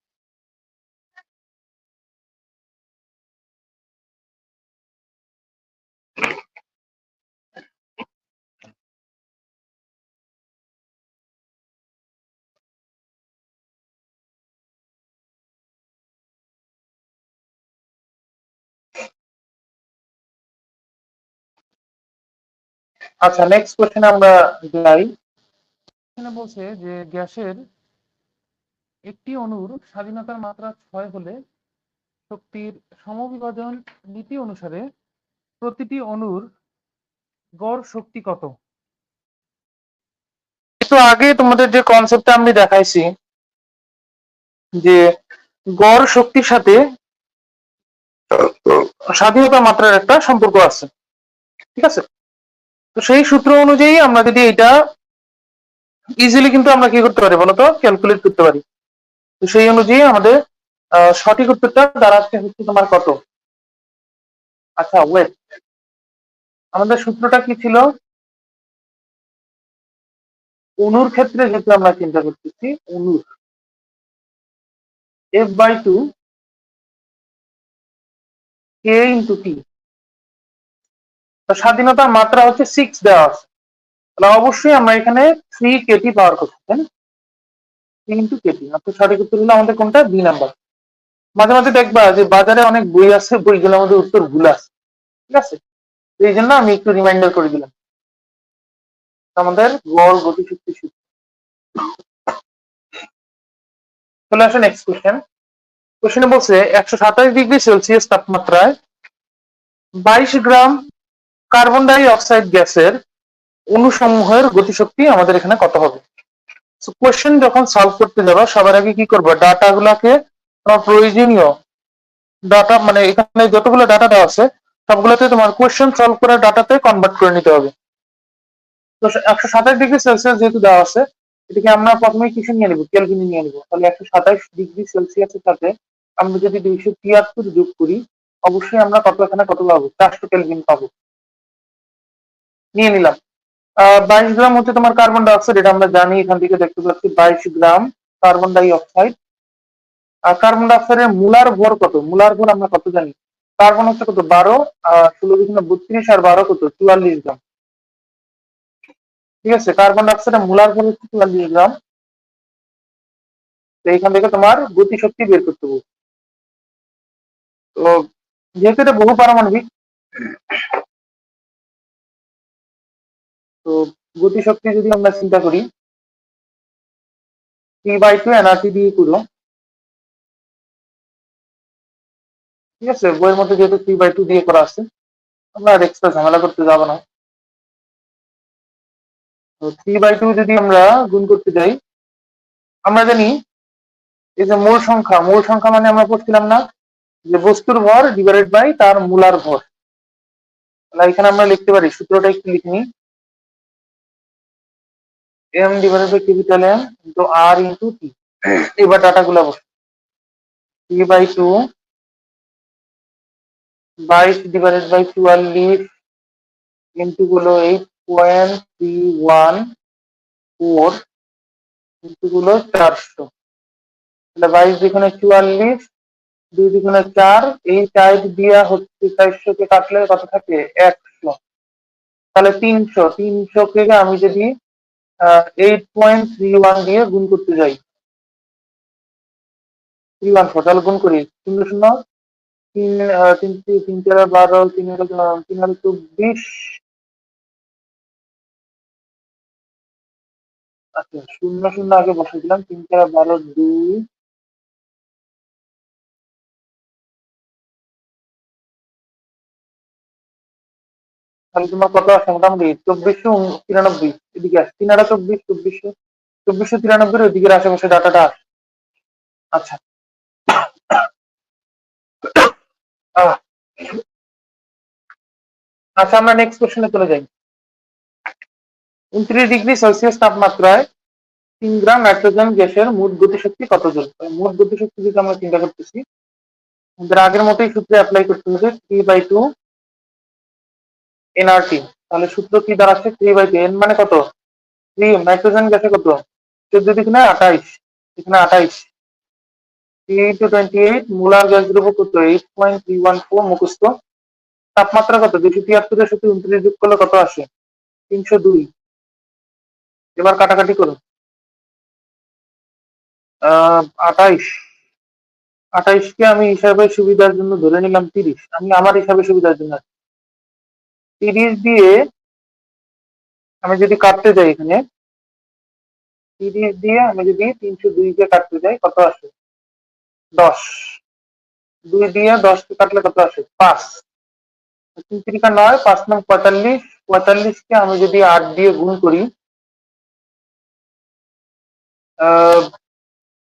[SPEAKER 1] আচ্ছা, নেক্সট কোশ্চেন আমরা যাই। এখানে বলছে যে গ্যাসের একটি অণুর স্বাধীনতার মাত্রা 6 হলে শক্তির সমবিভাজন নীতি অনুসারে প্রতিটি অণুর গড় শক্তি কত? একটু আগে তোমাদের যে কনসেপ্টটা আমি দেখাইছি, যে গড় শক্তির সাথে স্বাধীনতা মাত্রার একটা সম্পর্ক আছে, ঠিক আছে। তো সেই সূত্র অনুযায়ী আমরা যদি এটা ইজিলি কিন্তু আমরা কি করতে পারি বলতো, ক্যালকুলেট করতে পারি। তো সেই অনুযায়ী আমাদের সঠিক উত্তরটা দাঁড়াচ্ছে হচ্ছে তোমার কত? আচ্ছা ওয়েট, আমাদের সূত্রটা কি ছিল? অণুর ক্ষেত্রে যেহেতু আমরা চিন্তা করতেছি, অণুর F/2 K ইন্টু টি। তো স্বাধীনতার মাত্রা হচ্ছে 6 দেওয়া আছে, তাহলে অবশ্যই আমরা এখানে 3 কেটি পাওয়ার কথা, তাই না? 3 ইন্টু কেটি, অর্থাৎ সঠিক উত্তর হলো আমাদের কোনটা? B number. মাঝে মাঝে দেখবা যে বাজারে অনেক বই আছে, বইগুলোর মধ্যে উত্তর ভুল আছে, ঠিক আছে। এই জন্য আমি একটু রিমাইন্ডার করে দিলাম। আমাদের গড় গতিশক্তি সূত্র। চলে আসে নেক্সট কোশ্চেন। কোশ্চেনে বলছে 127 ডিগ্রি সেলসিয়াস তাপমাত্রায় 22 গ্রাম কার্বন ডাই অক্সাইড গ্যাসের অণুসমূহের গতিশক্তি আমাদের এখানে কত হবে? কোশ্চেন যখন সলভ করতে যাবা, সবার আগে কি করবো, ডাটা গুলাকে প্রয়োজনীয় ডাটা, মানে এখানে যতগুলো ডাটা দেওয়া আছে সবগুলোতে তোমার কোশ্চেন সলভ করার ডাটাতে কনভার্ট করে নিতে হবে। তো 127 ডিগ্রি সেলসিয়াস যেহেতু দেওয়া আছে, এটাকে আমরা প্রথমে কিসে নিয়ে নিবো? কেলভিনে নিয়ে নিবো। তাহলে 127 ডিগ্রি সেলসিয়াসের সাথে আমরা যদি 273 যোগ করি, অবশ্যই আমরা কত এখানে কত পাবো? 400 কেলভিন পাবো। নিয়ে নিলাম। 22 গ্রাম হচ্ছে তোমার কার্বন ডাই অক্সাইড, এটা আমরা জানি, এখান থেকে দেখতে পাচ্ছি 22 গ্রাম কার্বন ডাই অক্সাইড। আর কার্বন ডাই অক্সাইডের মোলার ভর কত? মোলার ভর আমরা কত জানি? কার্বন হচ্ছে কত? 12, 16 32 আর 12 কত? 44 গ্রাম। ঠিক আছে, কার্বন ডাই অক্সাইডের মোলার ভর হচ্ছে 44 গ্রাম। তো এখান থেকে তোমার গতিশক্তি বের করতে হবে। তো যেহেতু এটা বহু পারমাণবিক, তো গতিশক্তি যদি আমরা চিন্তা করি, P/2 এনআরটি দিয়ে করো, ঠিক আছে। বইয়ের মধ্যে যেহেতু 3/2 দিয়ে করা আছে, আমরা আর এক্সট্রা ঝামেলা করতে যাবো না। তো 3/2 যদি আমরা গুণ করতে যাই, আমরা জানি এই যে মূল সংখ্যা মানে আমরা পড়ছিলাম না যে বস্তুর ভর ডিভাইডেড বাই তার মূলার ভর। তাহলে এখানে আমরা লিখতে পারি, সূত্রটা একটু লিখে নিই, M divided by capital M into R into T. এবার ডাটা গুলা বসে, T by 2 22 divided by 44 into গুলো 8.314 ইন্টু গুলো 400। তাহলে 22 দ্বিগুণে 44, 2 দ্বিগুণে 4, এই 4 দিয়া হচ্ছে 400 কে কাটলে কত থাকে 100। তাহলে 300 কে আমি যদি 8.31 দিয়ে গুণ করতে যাই, 314, তাহলে গুণ করি 0 0 তিন তিন তিন 12, 3 আচ্ছা 0 আগে বসে দিলাম, 3 12 2, তাহলে তোমার কত আসে মোটামুটি 2493। এদিকে আসে 3 24, 2493 ওইদিকের আশেপাশে ডাটাটা আসে। আচ্ছা আহ, আচ্ছা আমরা নেক্সট কোশ্চেনে চলে যাই। 29 ডিগ্রি সেলসিয়াস তাপমাত্রায় 3 গ্রাম নাইট্রোজেন গ্যাসের মোট গতিশক্তি কত জুল? মোট গতিশক্তি যদি আমরা চিন্তা করতেছি, আমাদের আগের মতোই সূত্রে অ্যাপ্লাই করতে হবে, 3/2 এনআরটি। তাহলে সূত্র কি দাঁড়াচ্ছে, 3/2 এন মানে কত, 3 নাইট্রোজেন গ্যাসে কত 14 দিকে না 28, এখানে 28, 3 into 28, মোলার গ্যাস দ্রব্য কত 8.314 মুখস্থ। তাপমাত্রা কত 273 এর সাথে 29 যোগ করলে কত আসে 302। এবার কাটাকাটি করো, 28, 28 কে আমি হিসাবের সুবিধার জন্য ধরে নিলাম 30, আমি আমার হিসাবে সুবিধার জন্য 30 দিয়ে আমি যদি কাটতে যাই, এখানে 30 দিয়ে আমি যদি 302 কে কাটতে যাই কত আসে 10, 2 দিয়ে 10 কে কাটলে কত আসে 5, 3 3 9, 5 9 45, 45 কে আমি যদি 8 দিয়ে গুণ করি,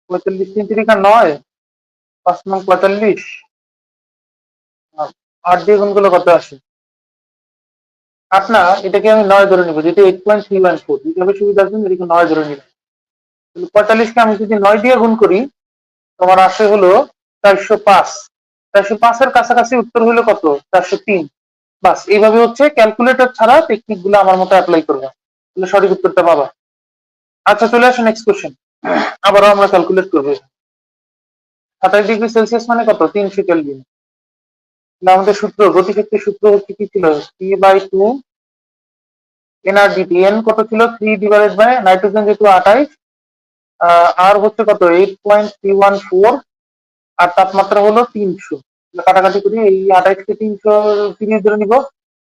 [SPEAKER 1] 45 3 3 9, 5 9 45, 8 দিয়ে গুণ করলে কত আসে 8 না, এটাকে আমি 9 ধরে নিবো, যেটা 8.314, হিসাবে সুবিধার জন্য এটাকে 9 ধরে নিলাম। 45 কে আমি যদি 9 দিয়ে গুণ করি, তোমার আসে হলো 405, 405 এর কাছাকাছি উত্তর হলো কত 403। বাস এইভাবে হচ্ছে ক্যালকুলেটর ছাড়া টেকনিক গুলো আমার মতো অ্যাপ্লাই করবে, তাহলে সঠিক উত্তরটা পাবা। আচ্ছা চলে আসো নেক্সট কোশ্চেন, আবারও আমরা ক্যালকুলেট করবো। 27 ডিগ্রি সেলসিয়াস মানে কত 300 কেলভিন। আমাদের সূত্র, গতিশক্তির সূত্র হচ্ছে কি ছিল, T/2 এনআরডিটি। এন কত ছিল 3 ডিভাইডেড বাই নাইট্রোজেন যেহেতু 28, আর হচ্ছে কত 8.314, আর তাপমাত্রা হলো 300। কাটাকাটি করি, এই 28 কে 300 30 ধরে নিব,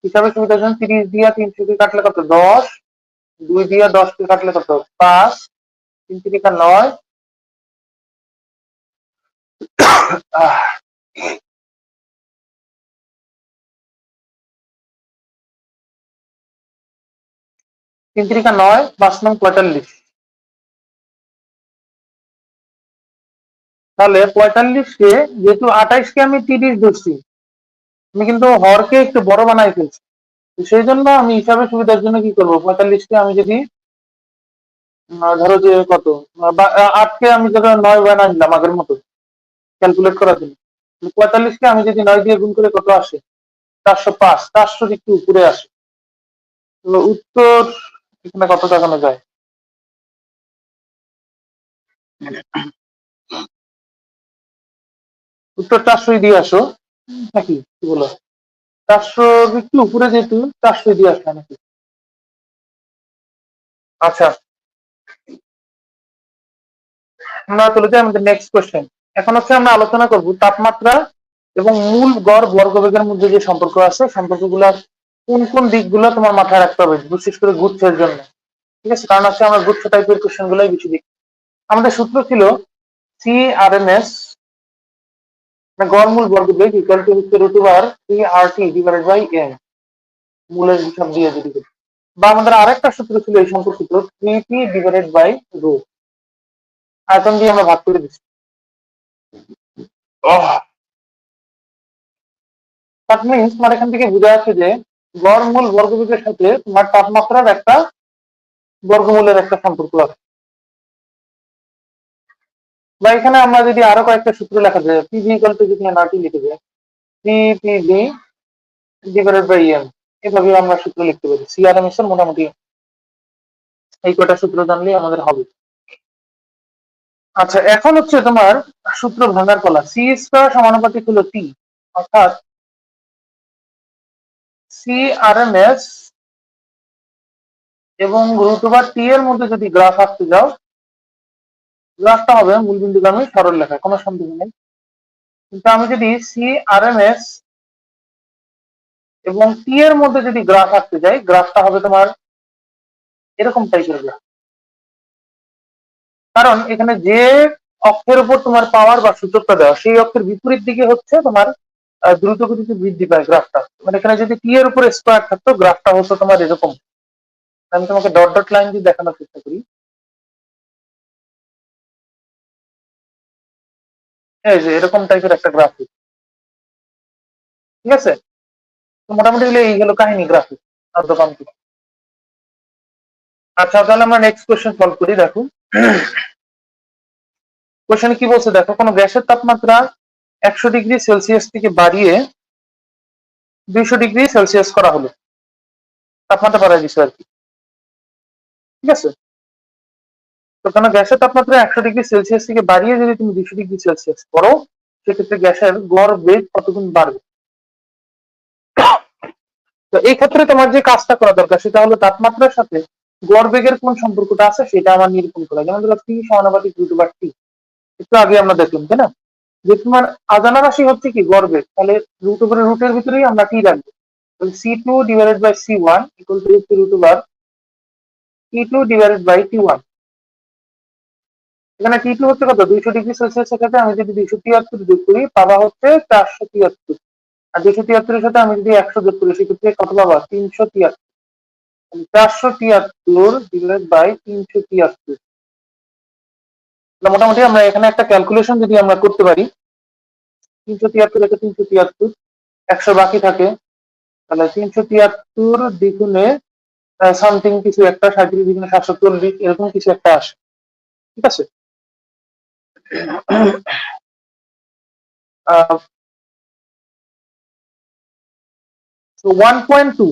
[SPEAKER 1] হিসাবে সুবিধার জন্য 30 দিয়া 300 কে কাটলে কত 10, 2 দিয়া 10 কে কাটলে কত 5, 3 3 9, 3 3 9, 5 9 45। তাহলে 45 কে যেহেতু 28 কে আমি 30 ধরছি, আমি কিন্তু হরকে একটু বড় বানাই ফেলছি, সেই জন্য আমি হিসাবে সুবিধার জন্য কি করবো, 45 কে আমি যদি ধরো যে কত 8 কে আমি ধরো 9 বানাই নিলাম আগের মতো ক্যালকুলেট করার জন্য, 45 কে আমি যদি 9 দিয়ে গুণ করে কত আসে 405, 400 একটু উপরে আসে। তো উত্তর এখানে কত দেখানো যায়, উত্তর 400 দিয়ে আসো নাকি কি বলো, 400 একটু উপরে, যেহেতু 400 দিয়ে আসবে নাকি। আচ্ছা আমরা চলে যাই আমাদের নেক্সট কোশ্চেন। এখন হচ্ছে আমরা আলোচনা করব তাপমাত্রা এবং মূল গড় বর্গবেগের মধ্যে যে সম্পর্ক আছে, সম্পর্কগুলোর কোন কোন দিকগুলো তোমার মাথায় রাখতে হবে, বিশেষ করে গুচ্ছের জন্য। ঠিক আছে, কারণ হচ্ছে আমরা গুচ্ছ টাইপের কোশ্চেন গুলাই বেশি দেখি। আমাদের সূত্র ছিল CRMS, গড় মূল বর্গবেগ ইকুয়াল টু হচ্ছে √3RT ডিভাইডেড বাই m, মূলের হিসাব দিয়ে যদি করি। বা আমাদের আরেকটা সূত্র ছিল এই সম্পর্কিত, 3T ডিভাইডেড বাই রো, আয়তন দিয়ে আমরা ভাগ করে দিচ্ছি। দ্যাট মিনস তোমার এখান থেকে বোঝা যাচ্ছে যে গড়মূল বর্গমূলের সাথে তোমার তাপমাত্রার একটা বর্গমূলের একটা সম্পর্ক আছে। বা এখানে আমরা যদি আরো কয়েকটা সূত্র লেখা যায়, পিভি ইকুয়াল টু যদি নাটি লিখে যায় পিভি ডিভাইডেড বাই এম, এভাবে আমরা সূত্র লিখতে পারি। সিআরএমএস এর মোটামুটি এই কয়টা সূত্র জানলেই আমাদের হবে। আচ্ছা, এখন হচ্ছে তোমার সূত্র ভাঙার পালা। সি স্কয়ার সমানুপাতিক হলো টি, অর্থাৎ সিআরএমএস এবং রুট ওভার টি এর মধ্যে যদি গ্রাফ আঁকতে যাও, গ্রাফটা হবে মূলবিন্দুগামী সরল রেখা, কোনো সন্দেহ নেই। কিন্তু আমি যদি সিআরএমএস এবং টি এর মধ্যে যদি গ্রাফ আঁকতে যাই, গ্রাফটা হবে তোমার এরকম টাইপের গ্রাফ। কারণ এখানে যে অক্ষের উপর তোমার পাওয়ার বা সূচকটা দেওয়া, সেই অক্ষের বিপরীত দিকে হচ্ছে তোমার দ্রুত গতিতে বৃদ্ধি পায় গ্রাফটা। মানে এখানে যদি টি এর উপর স্কোয়ার থাকতো, গ্রাফটা হতো তোমার এরকম। আমি তোমাকে ডট ডট লাইন দিয়ে দেখানোর চেষ্টা করি। এই যে এরকম টাইপের একটা গ্রাফিক, ঠিক আছে? তো মোটামুটি এই হলো কাহিনী গ্রাফিক অর্ধপ্রান্তিক। আচ্ছা, তাহলে আমরা নেক্সট কোশ্চেন সলভ করি। দেখো কোশ্চেনে কি বলছে, দেখো কোনো গ্যাসের তাপমাত্রা 100°C থেকে বাড়িয়ে 200°C করা হলো। তাপমাত্রা বাড়ায় দিচ্ছে আর কি, ঠিক আছে? তো কেন গ্যাসের তাপমাত্রা 100°C থেকে বাড়িয়ে যদি তুমি 200°C করো, সেক্ষেত্রে গ্যাসের গড় বেগ কতগুণ বাড়বে? তো এই ক্ষেত্রে তোমার যে কাজটা করা দরকার সেটা হলো তাপমাত্রার সাথে গড় বেগের কোন সম্পর্কটা আছে সেটা আমার নিরূপণ করা। যেমন ধরো পি সমানুপাতিক রুট ওভার টি, একটু আগে আমরা দেখলাম, তাই না? যে তোমার অজানা রাশি হচ্ছে কি গড় বেগ, তাহলে রুট ওভার রুটের ভিতরেই আমরা টি রাখবো। C2 divided by C1 equal to root over T2 divided by T1। এখানে T2 হচ্ছে কত, 200°C এর সাথে আমি যদি 273 যোগ করি পাবা হচ্ছে 473, আর 273 এর সাথে আমি যদি 100 যোগ করি সেক্ষেত্রে কত পাবা, 373। 473 ডিভাইডেড বাই 373। মোটামুটি আমরা এখানে একটা ক্যালকুলেশন যদি আমরা করতে পারি, 373 একে 373, 100 বাকি থাকে, তাহলে 373 দ্বিগুণে সামথিং কিছু একটা, 37 দ্বিগুণে 740, এরকম কিছু একটা আসে, ঠিক আছে? 1.2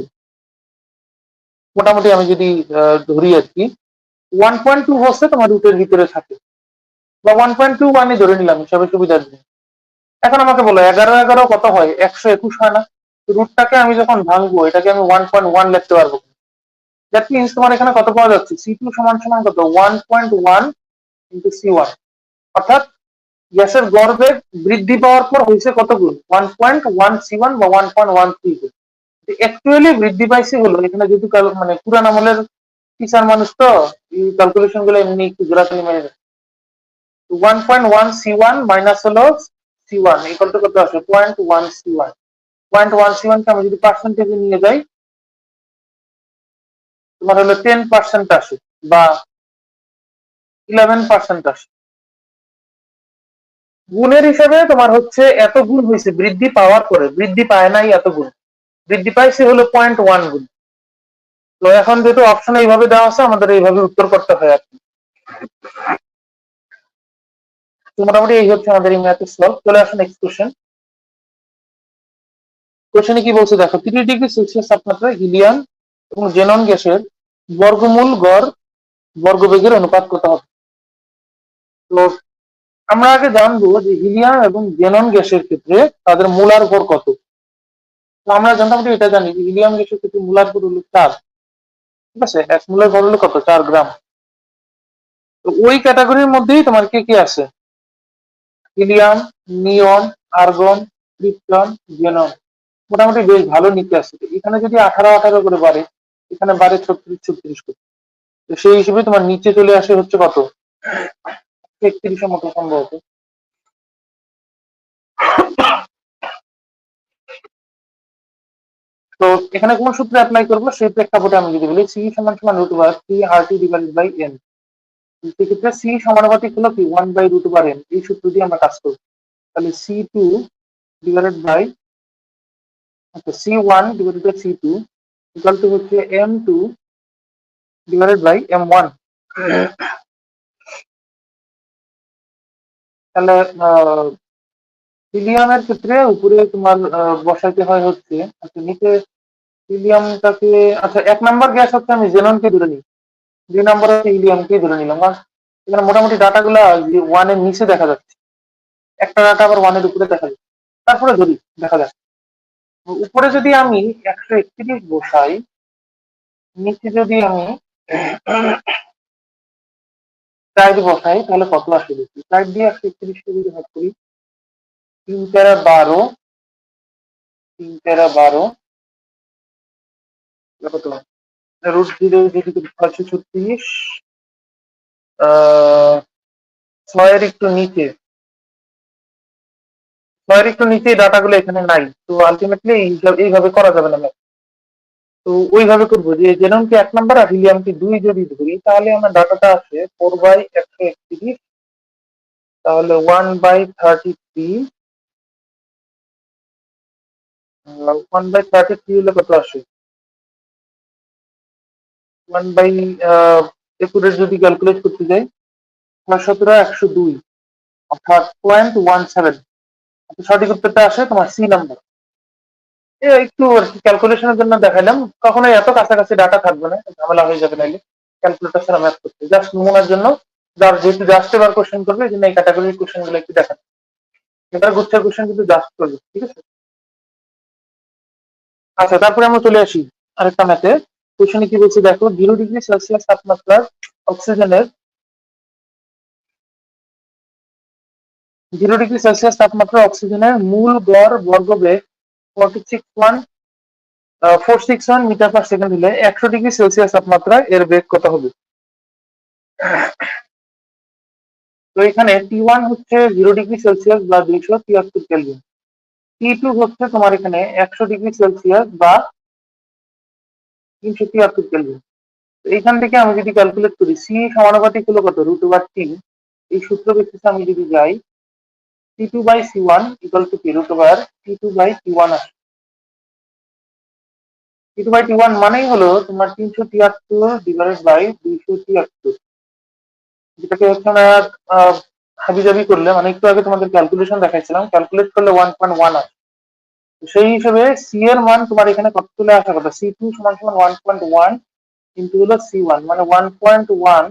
[SPEAKER 1] মোটামুটি আমি যদি ধরি আর কি, 1.2 হচ্ছে তোমার রুটের ভিতরে থাকে, বা 1.21 ধরে নিলাম হিসাবে সুবিধার জন্য। এখন আমাকে বলো 11 কত হয়, 121 হয় না? রুটটাকে আমি যখন ভাঙবো এটাকে আমি 1.1 লিখতে পারবো। দ্যাট মিনস তোমার এখানে কত পাওয়া যাচ্ছে, C2 সমান সমান কত, 1.1 ইন্টু C1, অর্থাৎ গ্যাসের গড় বেগ বৃদ্ধি পাওয়ার পর হয়েছে কত গুণ, 1.1 C1 বা 1.13 গুণ। অ্যাকচুয়ালি বৃদ্ধি পাইছে হলো এখানে, যেহেতু মানে পুরান আমলের টিচার মানুষ তো এই ক্যালকুলেশন গুলো এমনি একটু জোড়াতালি মেরে দেয়। 1.1 C1 মাইনাস হলো C1 ইকুয়াল টু কত আসে, 0.1 C1। 0.1 C1 কে আমি যদি পার্সেন্টেজে নিয়ে যাই, তোমার হলো 10% আসে বা 11% আসে। গুণের হিসাবে তোমার হচ্ছে এত গুণ হয়েছে বৃদ্ধি পাওয়ার পরে, বৃদ্ধি পায় নাই এত গুণ, বৃদ্ধি পাইছে হলো 0.1 গুণ। তো এখন যেহেতু অপশন এইভাবে দেওয়া আছে, আমাদের এইভাবে উত্তর করতে হয় আর কি। তো মোটামুটি এই হচ্ছে আমাদের এই ম্যাথের সলভ। চলে আসুন নেক্সট কোশ্চেন। কোশ্চেনে কি বলছে দেখো, 30°C তাপমাত্রায় হিলিয়াম এবং জেনন গ্যাসের বর্গমূল গড় বর্গবেগের অনুপাত কত হবে? তো আমরা আগে জানবো যে হিলিয়াম এবং জেনন গ্যাসের ক্ষেত্রে তাদের মোলার ভর কত। তো আমরা মোটামুটি এটা জানি যে হিলিয়াম গ্যাসের ক্ষেত্রে মোলার ভর হলো 4, ঠিক আছে? 1 মোলার ভর হলো কত, 4 গ্রাম। তো ওই ক্যাটাগরির মধ্যেই তোমার কি কি আছে, হিলিয়াম, নিয়ন, আর্গন, ক্রিপ্টন, জেনন, মোটামুটি বেশ ভালো নিতে আসছে। এখানে যদি 18 করে বাড়ে, এখানে বাড়ে 36 করে, তো সেই হিসেবে তোমার নিচে চলে আসে হচ্ছে কত, 31 মতো সম্ভবত। তো এখানে কোন সূত্রে অ্যাপ্লাই করবো সেই প্রেক্ষাপটে আমি যদি বলি সি সমান সমান root over 3RT divided by N, সেক্ষেত্রে সি সমানুপাতিক হলো কি 1 বাই রুট ওভার এন, এই সূত্র দিয়ে আমরা কাজ করবো। তাহলে C2 divided by C1 divided by C2 equal to হচ্ছে M2 ডিভাইডেড বাই M1। তাহলে হিলিয়ামের ক্ষেত্রে উপরে তোমার বসাইতে হয় হচ্ছে, আচ্ছা নিচে হিলিয়ামটাকে, আচ্ছা 1 নাম্বার গ্যাস হচ্ছে আমি জেননকে ধরে নিই, 2 নাম্বার হচ্ছে হিলিয়ামকে ধরে নিলাম, কারণ এখানে মোটামুটি ডাটাগুলো ওয়ানের নিচে দেখা যাচ্ছে, একটা ডাটা আবার ওয়ানের উপরে দেখা যাচ্ছে, তারপরে ধরি দেখা যাচ্ছে। উপরে যদি আমি 131 বসাই, নিচে যদি আমি 4 বসাই, তাহলে কত আসে দেখি। 4 দিয়ে 131কে যদি ভাগ করি, 3 তেরা 12, 3 তেরা 12 কত, রুট 0 যদি 536, 6-এর একটু নিচে, 6-এর একটু নিচে ডাটাগুলো এখানে নাই, তো আলটিমেটলি এইভাবে করা যাবে না। তো ওইভাবে করবো যে জেনমকে 1 নাম্বার আর হিলিয়ামকে 2 যদি ধরি, তাহলে আমার ডাটাটা আসে 4/131, তাহলে 1/33, 1/33 হলে কত আসে, 1 বাই একুরেট যদি ক্যালকুলেট করতে যাই, 17/102, অর্থাৎ 0.17। সঠিক উত্তরটা আসে তোমার C নাম্বার। একটু ক্যালকুলেশনের জন্য দেখাইলাম, কখনো এত কাছাকাছি ডাটা থাকবে না, ঝামেলা হয়ে যাবে নাইলে ক্যালকুলেটর ছাড়া ম্যাথ করতে, জাস্ট নমুনার জন্য, যার যেহেতু জাস্ট এবার কোশ্চেন করবে এই জন্য এই ক্যাটাগরির কোশ্চেন গুলো একটু দেখান, এবার গুচ্ছের কোশ্চেন কিন্তু জাস্ট করবে, ঠিক আছে। আচ্ছা তারপরে আমরা চলে আসি আরেকটা ম্যাথে। কোশ্চেনে কি বলছে দেখো, 0°C তাপমাত্রার অক্সিজেনের 0°C তাপমাত্রা অক্সিজেনের মূল গড় বর্গবেগ 461 মিটার পার সেকেন্ড হলে 100°C তাপমাত্রায় এর বেগ কত হবে। তো এখানে T1 হচ্ছে 0°C বা 273 কেলভিন, T2 হচ্ছে তোমার এখানে 100°C বা 373 কেলভিন। এইখান থেকে আমি যদি ক্যালকুলেট করি, C সমানুপাতিক হলো কত, √3। এই সূত্র বেসিসে আমি যদি যাই, T2/C1 ইকুয়াল টু কি, √T2/T1 আসে। T2/T1 মানেই হলো তোমার 373 ডিভাইডেড বাই 273, যেটাকে হচ্ছে আমরা হাবিজাবি করলে, মানে একটু আগে তোমাদের ক্যালকুলেশন দেখাইছিলাম, ক্যালকুলেট করলে 1.1 আসে। সেই হিসেবে সি এর মান তোমার এখানে কত চলে আসা কথা, C2 সমান সমান 1.1 কিন্তু হলো C1, মানে 1.1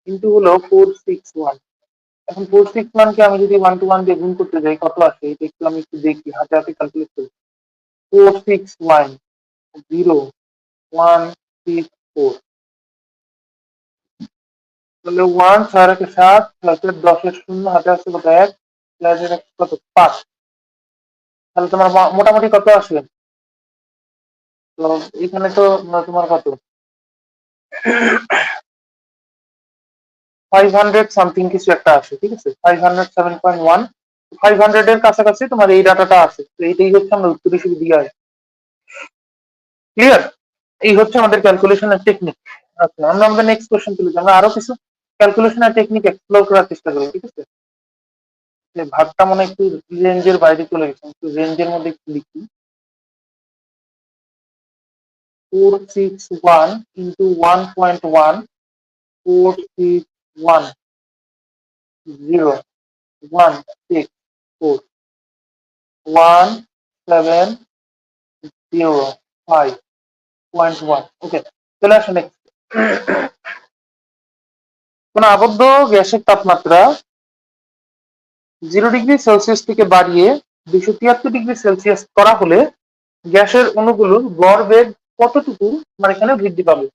[SPEAKER 1] কিন্তু হলো 461। এখন 461 কে আমি যদি 1 to 1 দিয়ে গুণ করতে যাই, কত আসে এটা একটু আমি একটু দেখি, হাতে হাতে ক্যালকুলেট করি। 4610164, তাহলে 1 6 এর 7 প্লাস 10 এর 0, হাতে আছে কত 1, প্লাস এর কত 5, তাহলে তোমার মোটামুটি কত আসবে। তো এখানে তো তোমার কত 500 সামথিং কিছু একটা আসে, ঠিক আছে, 507.1, 500 এর কাছাকাছি তোমার এই ডাটাটা আছে। তো এইটাই হচ্ছে আমরা উত্তর হিসেবে দিয়ে আসি। ক্লিয়ার, এই হচ্ছে আমাদের ক্যালকুলেশনের টেকনিক। আচ্ছা আমরা আমাদের নেক্সট কোশ্চেন চলে যাই, আমরা আরো কিছু ক্যালকুলেশনের টেকনিক এক্সপ্লোর করার চেষ্টা করি, ঠিক আছে। ভাগটা মনে একটু রেঞ্জের বাইরে চলে গেছে, একটু রেঞ্জের মধ্যে একটু লিখি। 461 ইন্টু 1.1, 461 0 1 6 4 1705.1। ওকে, চলে আসো নেক্সট। কোন আবদ্ধ গ্যাসের তাপমাত্রা 0°C থেকে বাড়িয়ে 273°C করা হলে গ্যাসের অণুগুলোর গড় বেগ কতটুকু মানে এখানে বৃদ্ধি পাবে।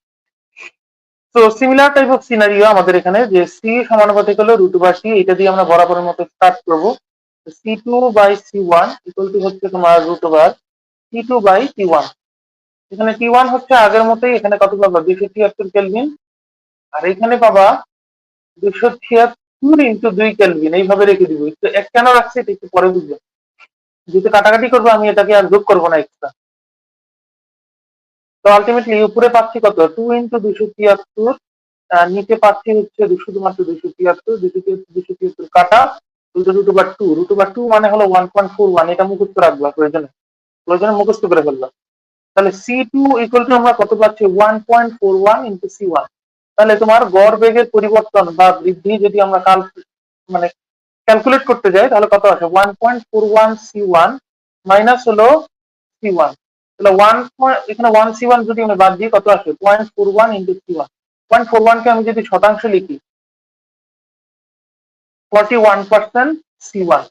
[SPEAKER 1] তো সিমিলার টাইপ অফ সিনারিও আমাদের এখানে, যে সি সমানুপাতিক হলো √T, এটা দিয়ে আমরা বরাবরের মতো স্টার্ট করবো। C2/C1 ইকুয়াল টু হচ্ছে তোমার √T2/T1। এখানে T1 হচ্ছে আগের মতোই, এখানে কত পাবা 273 কেলভিন, আর এখানে পাবা 276 ইন্টু 2 কেলভিন, এইভাবে রেখে দিব। একটু এক কেন রাখছে এটা একটু পরে বুঝবো, যেহেতু কাটাকাটি করবো আমি এটাকে আর যোগ করবো না এক্সট্রা। তো আলটিমেটলি উপরে পাচ্ছি কত 2 ইন্টু 273, নিচে পাচ্ছি হচ্ছে শুধুমাত্র 273, 273 কাটা √2 মানে হলো 1.41, এটা মুখস্থ রাখবা প্রয়োজনে মুখস্থ করে ফেলবা। তাহলে C2 ইকুয়াল টু আমরা কত পাচ্ছি 1.41 ইনটু C1। তাহলে তোমার গড় বেগের পরিবর্তন বা বৃদ্ধি যদি আমরা মানে ক্যালকুলেট করতে যাই তাহলে কত আসে 1.41 C1 মাইনাস হলো C1। তাহলে এখানে 1 C1 যদি আমি বাদ দিই কত আসে 0.41 ইনটু C1। 0.41 কে আমি যদি শতাংশ লিখি 41% C1,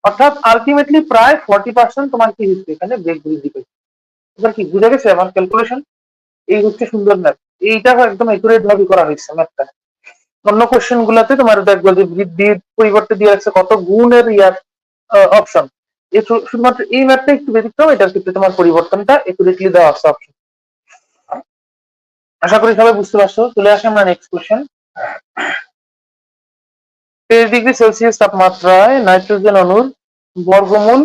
[SPEAKER 1] অর্থাৎ আলটিমেটলি প্রায় 40% তোমার কি হচ্ছে এখানে বেগ বৃদ্ধি পেয়েছে। এবার কি বুঝে গেছে আমার ক্যালকুলেশন? এই হচ্ছে সুন্দর ম্যাথ, এইটা একদম একুরেট ভাবে করা হয়েছে ম্যাথটা। অন্য কোশ্চেন গুলাতে তোমার দেখবো যে বৃদ্ধির পরিবর্তে দিয়ে রাখছে কত গুণের অপশন, শুধুমাত্র এই ম্যাথটা একটু ব্যতিক্রম, এটার ক্ষেত্রে তোমার পরিবর্তনটা একুরেটলি দেওয়া আছে অপশন। আশা করি সবাই বুঝতে পারছো। চলে আসে আমরা নেক্সট কোশ্চেন। 23°C তাপমাত্রায় নাইট্রোজেন অণুর বর্গমূল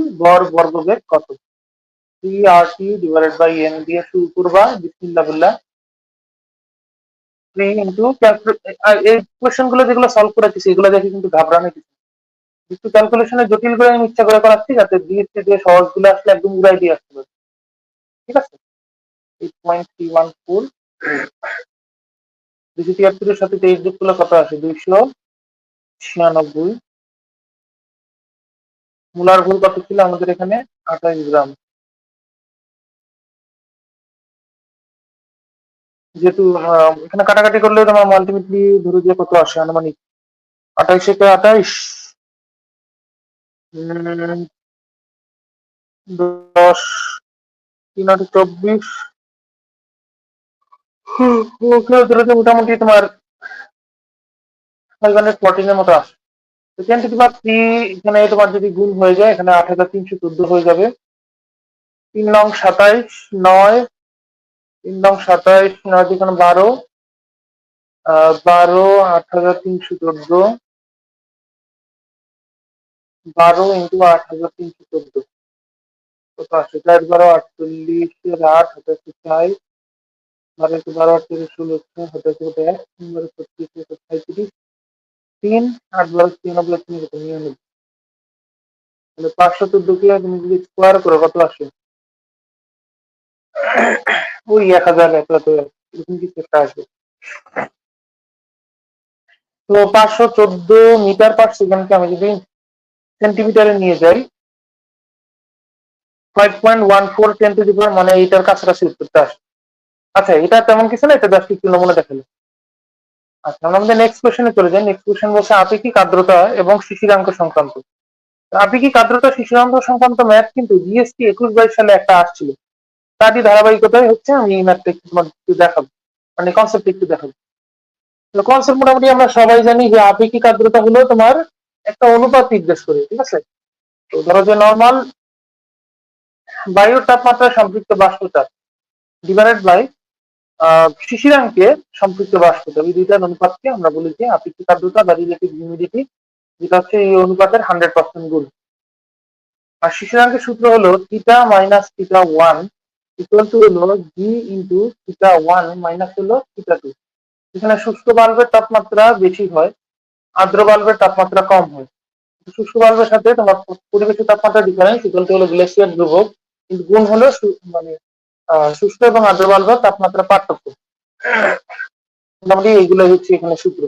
[SPEAKER 1] বর্গবেগ কত? CRT/N দিয়ে শুরু করবা, বিসমিল্লাহ বিল্লাহ। 3 ইনটু এই কোশ্চেন গুলো যেগুলো সলভ করেছি এগুলো দেখে কিন্তু ঘাবড়ানো কিছু, একটু ক্যালকুলেশনে জটিল করে আমি ইচ্ছা করে করাচ্ছি যাতে ডিএসসি দিয়ে সহজ গুলো আসলে একদম উড়াই দিয়ে আসতে পারে। ঠিক আছে, 8.314 273 এর সাথে 23 যোগ করলে কত আসে 296। মোলার ভুল কত ছিল আমাদের এখানে 28 গ্রাম। যেহেতু এখানে কাটাকাটি করলে তোমার আলটিমেটলি ধরে দিয়ে কত আসে আনুমানিক 28 থেকে 28 10 3 24 মোটামুটি তোমার 514 এর মতো আসে। এখান থেকে তোমার 3 এখানে তোমার যদি গুণ হয়ে যায় এখানে 8314 হয়ে যাবে। 3 নং 27 9 3 নং 27 9 এখানে 12 12 8314 12 ইন্টু 8314 কত আসে 4 12 48 8 27 12 12 28 16 27 1 3 35 37 3 8 12 3 9 3 কত 99। তাহলে 514 কে তুমি যদি স্কোয়ার করো কত আসে ওই 1000 এত এরকম কিছু একটা আসবে। তো 514 মিটার পার সেকেন্ডকে আমি যদি সেন্টিমিটারে নিয়ে যাই 5.14 10 টু দি পাওয়ার, মানে এটার কাছাকাছি উত্তরটা আসে। আচ্ছা, এটা তেমন কিছু না, এটা জাস্ট একটু নমুনা দেখালো। আচ্ছা, আমরা আমাদের নেক্সট কোশ্চেনে চলে যাই। নেক্সট কোশ্চেন বলছে আপেক্ষিক আর্দ্রতা এবং শিশিরাঙ্ক সংক্রান্ত। আপেক্ষিক আর্দ্রতা শিশিরাঙ্ক সংক্রান্ত ম্যাথ কিন্তু জিএসটি 21-22 সালে একটা আসছিল, তারই ধারাবাহিকতায় হচ্ছে আমি এই ম্যাথটা একটু তোমাকে একটু দেখাবো, মানে কনসেপ্ট একটু দেখাবো। কনসেপ্ট মোটামুটি আমরা সবাই জানি যে আপেক্ষিক আর্দ্রতা হলো তোমার একটা অনুপাত নির্দেশ করে, ঠিক আছে। তো ধরো যে নর্মাল বায়ুর তাপমাত্রা সম্পৃক্ত বাষ্পচাপ ডিভাইডেড বাই শিশিরাঙ্কে সম্পৃক্ত বাষ্পচাপ, এই দুইটার অনুপাতকে আমরা বলি যে আপেক্ষিক আর্দ্রতা বা রিলেটিভ হিউমিডিটি, যেটা হচ্ছে এই অনুপাতের 100% গুণ। আর শিশিরাঙ্কের সূত্র হলো theta minus theta 1 equal to হলো জি ইন্টু থিটা 1 মাইনাস হলো থিটা 2। এখানে শুষ্ক বাল্বের তাপমাত্রা বেশি হয়, আর্দ্র বাল্বের তাপমাত্রা কম হয়। শুষ্ক বাল্বের সাথে তোমার পরিবেশের তাপমাত্রা ডিফারেন্স ইকুয়াল টু হলো গ্লেসিয়ার ধ্রুবক, কিন্তু গুণ হলো মানে শুষ্ক এবং আর্দ্র বাল্বের তাপমাত্রা পার্থক্য। মোটামুটি এইগুলো হচ্ছে এখানে সূত্র।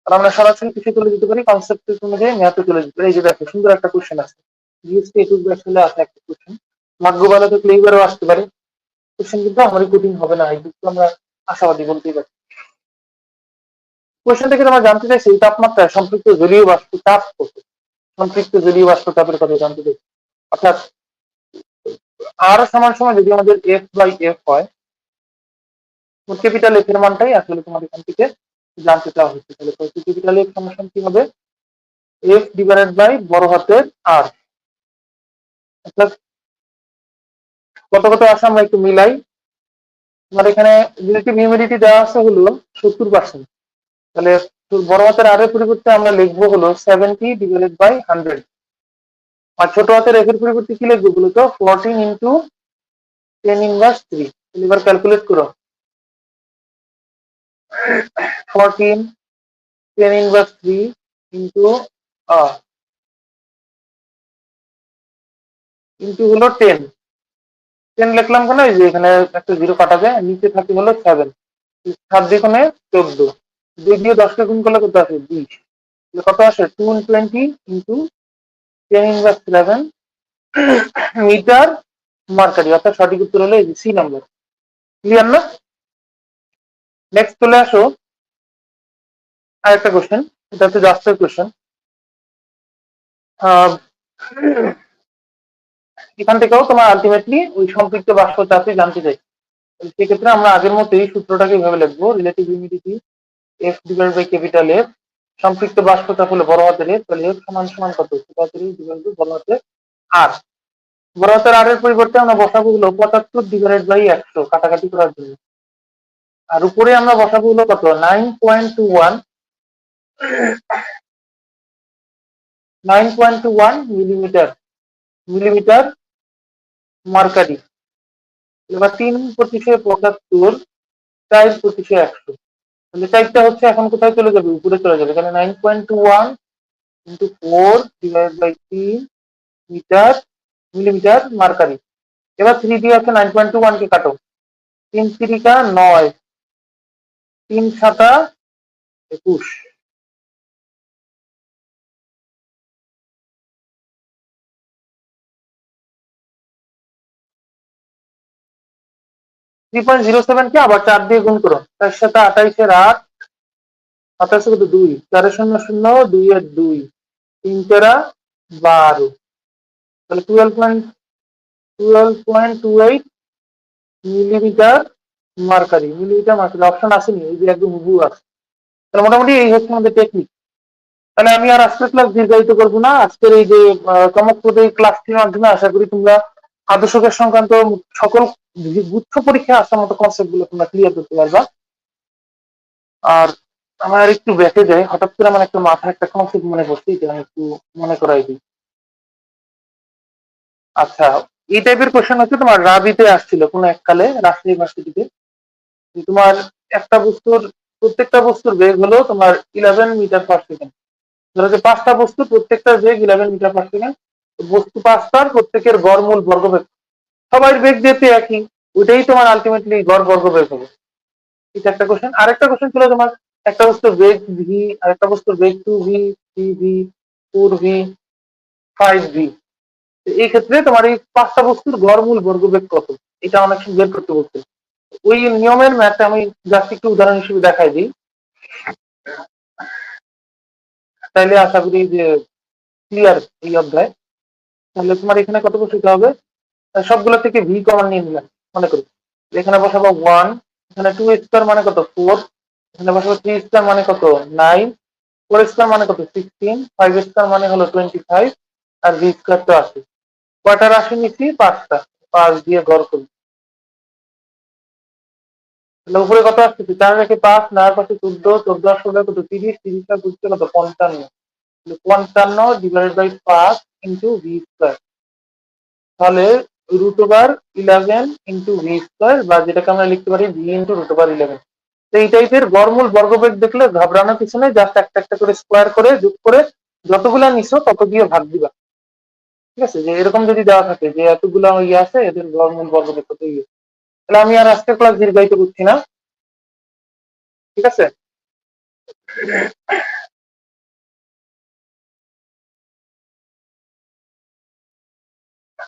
[SPEAKER 1] আর আমরা সরাসরি কিছু চলে যেতে পারি, কনসেপ্ট অনুযায়ী ম্যাথে চলে যেতে পারি। এই যে দেখো সুন্দর একটা কোশ্চেন আছে, জিএসটি 21-22 সালে আসা একটা কোশ্চেন, ভাগ্য ভালো থাকলে এইবারও আসতে পারে। কোশ্চেন কিন্তু আমারই কঠিন হবে না, এই কিন্তু আমরা আশাবাদী বলতেই পারি। কোশ্চেন থেকে আমরা জানতে চাইছি এই তাপমাত্রায় সম্পৃক্ত জলীয় বাষ্প চাপ কত, সম্পৃক্ত জলীয় বাষ্প চাপের কথা জানতে চাই। অর্থাৎ আর সমান সময় যদি আমাদের F/F হয়, ক্যাপিটাল এফ এর মানটাই আসলে তোমার এখান থেকে জানতে চাওয়া হচ্ছে। তাহলে ক্যাপিটাল এফ সমান কি হবে এফ ডিভাইডেড বাই বড় হাতের আর। অর্থাৎ কত কত আসে আমরা একটু মিলাই। তোমার এখানে রিলেটিভ হিউমিডিটি দেওয়া আছে হলো 70%, তাহলে বড় হাতের আর এর পরিবর্তে আমরা লিখবো হলো 70 ডিভাইডেড বাই 100, আর ছোট হাতের এফ এর পরিবর্তে কি লিখবো বলো তো 14 ইন্টু 10⁻³ এবার ক্যালকুলেট করো 14 10⁻³ ইন্টু কিন্তু হলো 10 লিখলাম কেন, এই যে এখানে একটা জিরো কাটা যায়, নিচে থাকে হলো 7, 7 দিয়ে কোণে 14, 2 দিয়ে 10কে গুণ করলে কত আসে 20, কত আসে 220 ইন্টু 10^11 মিটার মার্কারি, অর্থাৎ সঠিক উত্তর হলো এই সি নাম্বার। ক্লিয়ার না? নেক্সট চলে আসো আরেকটা কোশ্চেন, এটা হচ্ছে জাস্টের কোশ্চেন। এখান থেকেও তোমার আলটিমেটলি ওই সম্পৃক্ত বাষ্প চাপই জানতে চাই। সেক্ষেত্রে আমরা আগের মতোই সূত্রটাকে এইভাবে লিখবো, relative humidity F divide by capital F, সম্পৃক্ত বাষ্প চাপ হলো বড় হাতের এফ, তাহলে এফ সমান সমান কত, ছোট হাতের এফ ডিভাইড বাই বড় হাতের আর। বড় হাতের আর এর পরিবর্তে আমরা বসাবো হলো 75 ডিভাইড বাই 100 কাটাকাটি করার জন্য, আর উপরে আমরা বসাবো হলো কত 9.21 মিলিমিটার মিলিমিটার মার্কারি। এবার 3/75, 4/100, তাহলে 4টা হচ্ছে এখন কোথায় চলে যাবে, উপরে চলে যাবে, এখানে 9.21 into 4 divide by 3 millimetre mercury. এবার 3 দিয়ে আছে 9.21 কে কাটো, 3×3 = 9, 3×7 = 21, 3.07 কে আবার 4 দিয়ে গুণ করো, 4×7 = 28, 8 27 কত 2, 4 0 0, 2 এর 2, 3 তেরা 12, তাহলে 12.28 millimetre mercury. Millimetre mercury option আসেনি, এই যে একদম হুবহু আছে। তাহলে মোটামুটি এই হচ্ছে আমাদের টেকনিক। তাহলে আমি আর আজকের ক্লাস দীর্ঘায়িত করবো না। আজকের এই যে চমকপ্রদ এই ক্লাসটির মাধ্যমে আশা করি তোমরা আদর্শ গ্যাস সংক্রান্ত সকল গুচ্ছ পরীক্ষা আসার মতো কনসেপ্ট গুলো তোমরা ক্লিয়ার করতে পারবা। আর আমার একটু ব্যাকে যায়, হঠাৎ করে আমার একটা মাথায় একটা কনসেপ্ট মনে পড়ছে, যে আমি একটু মনে করাই দিই। আচ্ছা, এই টাইপের কোশ্চেন হচ্ছে তোমার রাবিতে আসছিল কোন এককালে রাজশাহী ইউনিভার্সিটিতে। তোমার একটা বস্তুর প্রত্যেকটা বস্তুর বেগ হলো তোমার 11 মিটার পার সেকেন্ড। ধরো যে 5টা বস্তু, প্রত্যেকটার বেগ 11 মিটার পার সেকেন্ড, বস্তু 5টার প্রত্যেকের গড় মূল বর্গবেগ, সবার বেগ যেহেতু একই, ওইটাই তোমার আলটিমেটলি গড় বর্গবেগ হবে। এটা একটা কোশ্চেন। আরেকটা কোশ্চেন ছিল তোমার একটা বস্তুর বেগ ভি, আরেকটা বস্তুর বেগ 2v, 3v, 4v, 5v। এই ক্ষেত্রে তোমার এই 5টা বস্তুর গড় মূল বর্গবেগ কত, এটা অনেক সময় বের করতে বলছে। ওই নিয়মের ম্যাথটা আমি জাস্ট একটু উদাহরণ হিসেবে দেখাই দিই, তাইলে আশা করি যে ক্লিয়ার এই অধ্যায়। তাহলে তোমার এখানে কত বসাতে হবে, সবগুলো থেকে ভি কমন নিয়ে নিলাম, মনে করি এখানে বসাবো 1, এখানে 2 স্কয়ার মানে কত 4, এখানে বসাবো 3 স্কয়ার মানে কত 9, 4 স্কয়ার মানে কত 16, 5 স্কয়ার মানে হলো 25, আর ভি স্কয়ার তো আছে। কয়টা রাশি নিচ্ছি 5টা, 5 দিয়ে গড় করি, তাহলে উপরে কত আসছে 4 রেখে 5, 9 পাশে 14, 14 আসলে কত 30, 30 টা বুঝতে কত 55, 55 divide by 5 into V square, তাহলে √11 ইন্টু ভি স্কয়ার, বা যেটাকে আমরা লিখতে পারি ভি ইন্টু √11। তো এই টাইপের গড়মূল বর্গবেগ দেখলে ঘাবড়ানোর কিছু নেই, জাস্ট একটা একটা করে স্কোয়ার করে যোগ করে যতগুলা নিছো তত দিয়ে ভাগ দিবা। ঠিক আছে, যে এরকম যদি দেওয়া থাকে যে এতগুলা ইয়ে আছে, এদের গড়মূল বর্গবেগ কত ইয়ে। তাহলে আমি আর আজকের ক্লাস দীর্ঘায়িত করছি না, ঠিক আছে।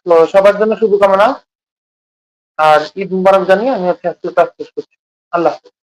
[SPEAKER 1] তো সবার জন্য শুভকামনা, আর ঈদ মুবারক জানিয়ে আমি হচ্ছে আজকে ক্লাস শেষ করছি। আল্লাহ হাফেজ।